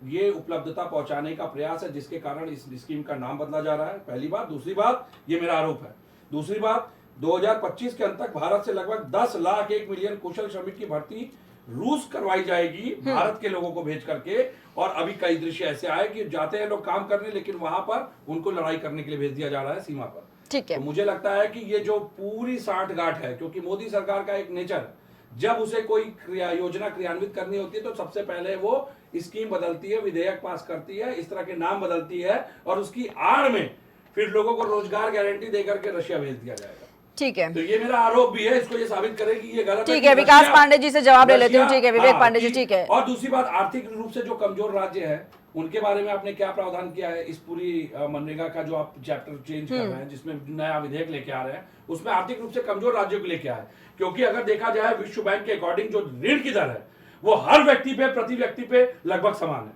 ये उपलब्धता पहुंचाने का प्रयास है, जिसके कारण इस स्कीम का नाम बदला जा रहा है। पहली बात। दूसरी बात, ये मेरा आरोप है। दूसरी बात, 2025 के अंत तक भारत से लगभग 10 लाख 1 मिलियन कुशल श्रमिक की भर्ती रूस करवाई जाएगी भारत के लोगों को भेज करके। और अभी कई दृश्य ऐसे आए कि जाते हैं लोग काम करने, लेकिन वहां पर उनको लड़ाई करने के लिए भेज दिया जा रहा है सीमा पर। ठीक है। तो मुझे लगता है कि ये जो पूरी साठगांठ है, क्योंकि मोदी सरकार का एक नेचर है, जब उसे कोई योजना क्रियान्वित करनी होती है तो सबसे पहले वो स्कीम बदलती है, विधेयक पास करती है, इस तरह के नाम बदलती है, और उसकी आड़ में फिर लोगों को रोजगार गारंटी देकर के रशिया भेज दिया जाएगा। ठीक है, तो ये मेरा आरोप भी है, इसको ये साबित करे कि ये गलत है। ठीक है, विकास पांडे जी से जवाब ले लेती हूँ। ठीक है विवेक पांडे जी, ठीक है। और दूसरी बात, आर्थिक रूप से जो कमजोर राज्य है उनके बारे में आपने क्या प्रावधान किया है इस पूरी मनरेगा का जो आप चैप्टर चेंज कर रहे हैं, जिसमें नया विधेयक लेके आ रहे हैं, उसमें आर्थिक रूप से कमजोर राज्यों को लेके आए। क्योंकि अगर देखा जाए विश्व बैंक के अकॉर्डिंग जो ऋण की दर है वो हर व्यक्ति पे, प्रति व्यक्ति पे लगभग समान है,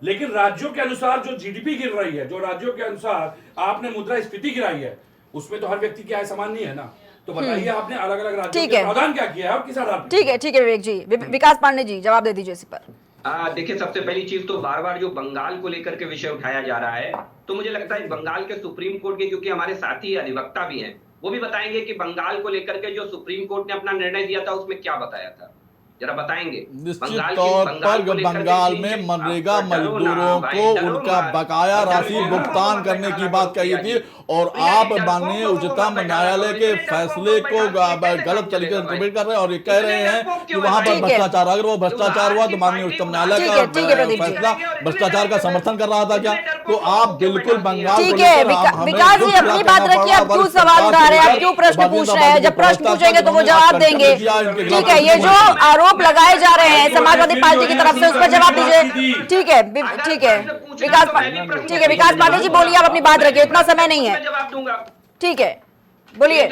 लेकिन राज्यों के अनुसार जो जीडीपी गिर रही है, जो राज्यों के अनुसार आपने मुद्रास्फीति गिराई है, उसमें तो हर व्यक्ति की आय समान नहीं है ना। तो बताइए आपने अलग अलग राज्यों के प्रावधान क्या किया है और किस आधार पर? ठीक है विवेक जी। विकास पांडे जी जवाब दे दीजिए इस पर। देखिए, सबसे पहली चीज तो बार बार जो बंगाल को लेकर के विषय उठाया जा रहा है, तो मुझे लगता है बंगाल के सुप्रीम कोर्ट के, क्योंकि हमारे साथी अधिवक्ता भी हैं, वो भी बताएंगे कि बंगाल को लेकर के जो सुप्रीम कोर्ट ने अपना निर्णय दिया था उसमें क्या बताया था, जरा बताएंगे। निश्चित तौर पर बंगाल में मनरेगा मजदूरों को उनका बकाया राशि भुगतान करने की बात कही थी, और आप माननीय उच्चतम न्यायालय के फैसले को गलत तरीके से इंटरप्रेट कर रहे हैं और ये कह रहे हैं कि वहां पर भ्रष्टाचार, अगर वो भ्रष्टाचार हुआ तो माननीय उच्चतम न्यायालय का फैसला भ्रष्टाचार का समर्थन कर रहा था क्या? तो आप बिल्कुल बंगाल ठीक है विकास जी अपनी बात रखिए, आप क्यों सवाल उठा रहे हैं, आप क्यों प्रश्न पूछ रहे हैं? जब प्रश्न पूछेंगे तो वो जवाब देंगे। ठीक है, ये जो आरोप आरोप लगाए जा रहे हैं समाजवादी पार्टी की तरफ से, उस पर जवाब दीजिए। ठीक है, ठीक है विकास पांडे जी बोलिए, आप अपनी बात रखिए, इतना समय नहीं है। जवाब दूंगा। ठीक है, बोलिए।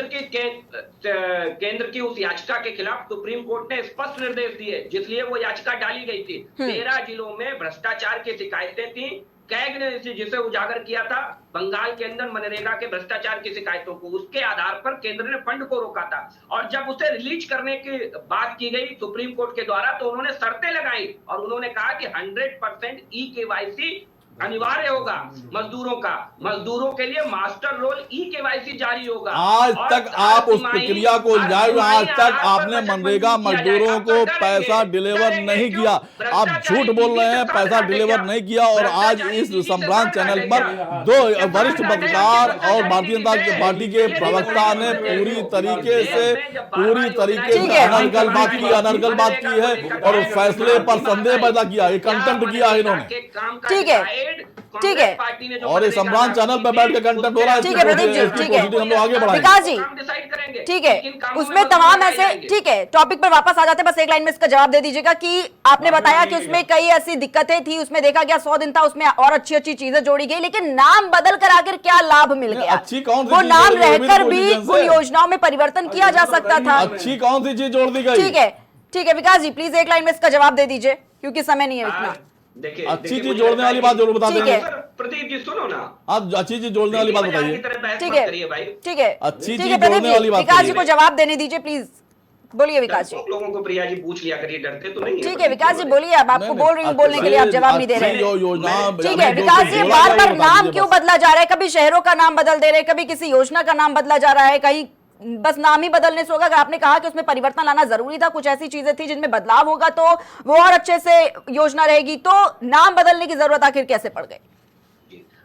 केंद्र की उस याचिका के खिलाफ सुप्रीम कोर्ट ने स्पष्ट निर्देश दिए जिसलिए वो याचिका डाली गई थी। 13 जिलों में भ्रष्टाचार की शिकायतें थी। कैग ने जिसे उजागर किया था बंगाल के अंदर मनरेगा के भ्रष्टाचार की शिकायतों को, उसके आधार पर केंद्र ने फंड को रोका था। और जब उसे रिलीज करने की बात की गई सुप्रीम कोर्ट के द्वारा तो उन्होंने शर्तें लगाई और उन्होंने कहा कि 100% ई-केवाईसी अनिवार्य होगा मजदूरों का। मजदूरों के लिए मास्टर रोल ई-केवाईसी जारी होगा। आज तक आप उस प्रक्रिया को जारी, आज तक आपने मनरेगा मजदूरों को पैसा डिलीवर नहीं किया। आप झूठ बोल रहे हैं, पैसा डिलीवर नहीं किया। और आज इस सम्रांत चैनल पर 2 वरिष्ठ पत्रकार और भारतीय जनता पार्टी के प्रवक्ता ने पूरी तरीके से अनर्गल बात की है और फैसले पर संदेह पैदा किया, ये कंटेम्प्ट किया है इन्होंने। ठीक है, ठीक है, और ये सम्रांत चैनल पर बैठ के कंटेंट हो रहा है। ठीक है प्रदीप जी, ठीक है, हम लोग आगे बढ़ाएंगे। विकास जी, ठीक है, उसमें तमाम ऐसे, ठीक है, टॉपिक पर वापस आ जाते हैं। बस एक लाइन में इसका जवाब दे दीजिएगा कि आपने बताया कि उसमें कई ऐसी दिक्कतें थी, उसमें देखा गया 100 दिन था, उसमें और अच्छी चीजें जोड़ी गई, लेकिन नाम बदल कर आखिर क्या लाभ मिल गया? अच्छी कौन सी वो नाम रहकर भी उन योजनाओं में परिवर्तन किया जा सकता था। अच्छी कौन सी चीज जोड़ दी गई? ठीक है विकास जी, प्लीज एक लाइन में इसका जवाब दे दीजिए क्योंकि समय नहीं है इतना। देखिए, अच्छी चीज जोड़ने वाली बात जरूर बता देंगे। प्रदीप जी सुनो ना, आप अच्छी चीज जोड़ने वाली बात बताइए। ठीक है, ठीक है, अच्छी ठीक चीज है प्रदीप जोड़ने वाली जी, बात विकास जी को जवाब देने दीजिए प्लीज। बोलिए विकास जी। लोगों को प्रिया जी पूछ लिया करिए, डरते तो नहीं है। ठीक है विकास जी बोलिए, अब आपको बोल रही हूँ बोलने के लिए, आप जवाब नहीं दे रहे। ठीक है विकास जी, बार बार नाम क्यों बदला जा रहा है? कभी शहरों का नाम बदल दे रहे, कभी किसी योजना का नाम बदला जा रहा है, कहीं बस नाम ही बदलने से होगा? अगर आपने कहा कि उसमें परिवर्तन लाना जरूरी था, कुछ ऐसी चीजें थी जिनमें बदलाव होगा तो वो और अच्छे से योजना रहेगी, तो नाम बदलने की जरूरत आखिर कैसे पड़ गई?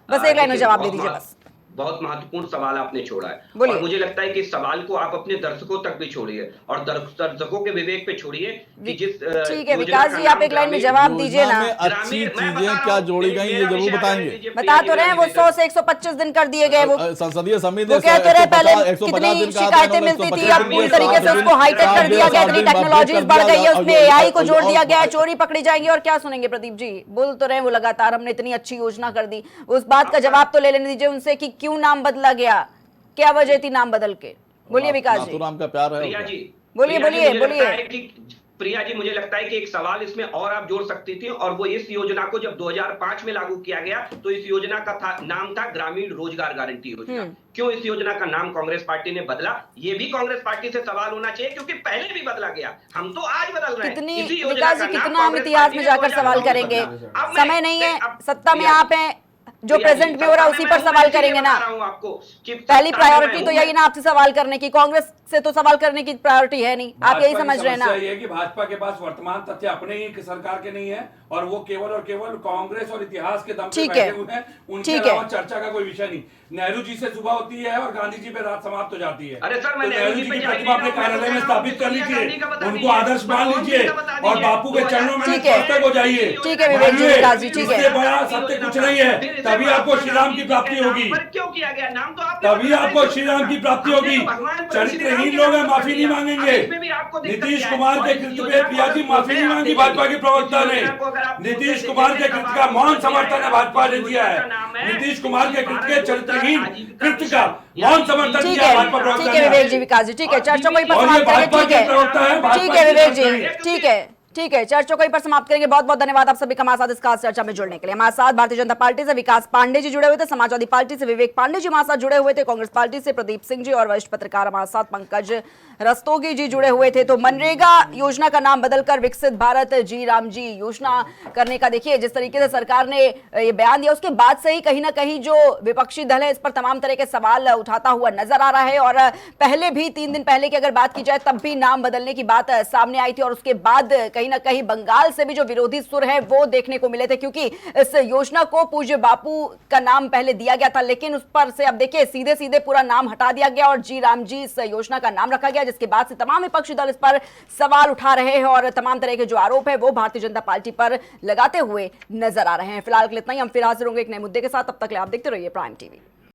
बस एक लाइन में जवाब दे दीजिए। बस बहुत महत्वपूर्ण सवाल आपने छोड़ा है बोलिए। और मुझे लगता है कि इस सवाल को आप अपने दर्शकों तक भी छोड़िए और दर्शकों के विवेक पे छोड़िए कि जिस ठीक है विकास जी, आप एक लाइन में जवाब दीजिए ना। अच्छी चीजें क्या जोड़ी गई ये जरूर बताएंगे। बता तो रहे हैं वो 100 से 125 दिन कर दिए गए। वो संसदीय समिति कहते रहे पहले कितनी शिकायतें मिलती थी, अब पूरी तरीके से उसको हाईटेक कर दिया गया, इतनी टेक्नोलॉजीज बढ़ गई है, उसमें एआई को जोड़ दिया गया है, चोरी पकड़ी जाएंगी। और क्या सुनेंगे प्रदीप जी? बोल तो रहे वो लगातार हमने इतनी अच्छी योजना कर दी, उस बात का जवाब तो ले लेने दीजिए उनसे कि क्यों नाम बदला गया, क्या वजह थी नाम बदल के? बोलिए विकास जी। नाम का प्यार है। प्रिया जी बोलिए प्रिया जी, मुझे लगता है कि एक सवाल इसमें और आप जोड़ सकती थी और वो इस योजना को जब 2005 में लागू किया गया तो इस योजना का नाम था ग्रामीण रोजगार गारंटी योजना। क्यों इस योजना का नाम कांग्रेस पार्टी ने बदला? ये भी कांग्रेस पार्टी से सवाल होना चाहिए क्योंकि पहले भी बदला गया, हम तो आज बदल रहे हैं। विकास जी कितना हम इतिहास में जाकर सवाल करेंगे? समय नहीं है, सत्ता में आप हैं, जो प्रेजेंट में हो रहा है उसी पर सवाल करेंगे ना। पहली प्रायोरिटी तो यही ना आपसे सवाल करने की, कांग्रेस से तो सवाल करने की प्रायोरिटी है नहीं, आप यही समझ रहे हैं ना। ये है कि भाजपा के पास वर्तमान तथ्य अपने ही सरकार के नहीं है और वो केवल और केवल कांग्रेस और इतिहास के दम पे बैठे हुए हैं, उनके अलावा चर्चा का कोई विषय नहीं। नेहरू जी से सुबह होती है और गांधी जी पे रात समाप्त हो जाती है। अरे सर, मैं नेहरू जी की प्रतिमा अपने कार्यालय में स्थापित कर लीजिए, उनको आदर्श मान लीजिए और बापू के चरणों में नतमस्तक हो जाइए। ठीक है विवेक जी, विकास जी, ठीक है। इससे बड़ा सत्य कुछ नहीं है, तभी आपको श्री राम की प्राप्ति होगी। क्यों किया गया नाम तो तभी आपको श्री राम की प्राप्ति होगी। चरित्रहीन लोग हैं, माफी नहीं मांगेंगे। नीतीश कुमार के कृत्य पे प्रिया जी माफी नहीं मांगी भाजपा के प्रवक्ता ने। नीतीश कुमार के कृत्य का मौन समर्थन भाजपा ने दिया है। नीतीश कुमार के कृत्य के चरित्रहीन कृत्य का मौन समर्थन दिया भाजपा प्रवक्ता ने। ठीक है विवेक जी, विकास जी, ठीक है, चर्चा को पर समाप्त करेंगे। ठीक है विवेक जी, ठीक है, ठीक है, चर्चा को पर समाप्त करेंगे। बहुत बहुत धन्यवाद आप सभी का हमारे साथ इस खास चर्चा में जुड़ने के लिए। हमारे साथ भारतीय जनता पार्टी से विकास पांडे जी जुड़े हुए थे, समाजवादी पार्टी से विवेक पांडे जी हमारे साथ जुड़े हुए थे, कांग्रेस पार्टी से प्रदीप सिंह जी और वरिष्ठ पत्रकार हमारे साथ पंकज रस्तोगी जी जुड़े हुए थे। तो मनरेगा योजना का नाम बदलकर विकसित भारत जी राम जी योजना करने का देखिए जिस तरीके से सरकार ने ये बयान दिया, उसके बाद से ही कहीं ना कहीं जो विपक्षी दल है इस पर तमाम तरह के सवाल उठाता हुआ नजर आ रहा है। और पहले भी 3 दिन पहले की अगर बात की जाए तब भी नाम बदलने की बात सामने आई थी और उसके बाद कहीं ना कहीं बंगाल से भी जो विरोधी सुर है वो देखने को मिले थे, क्योंकि इस योजना को पूज्य बापू का नाम पहले दिया गया था, लेकिन उस पर से अब देखिए सीधे सीधे पूरा नाम हटा दिया गया और जी राम जी इस योजना का नाम रखा गया, जिसके बाद से तमाम विपक्षी दल इस पर सवाल उठा रहे हैं और तमाम तरह के जो आरोप है वो भारतीय जनता पार्टी पर लगाते हुए नजर आ रहे हैं। फिलहाल के लिए इतना ही, हम फिर हाजिर होंगे एक नए मुद्दे के साथ, तब तक ले आप देखते रहिए प्राइम टीवी।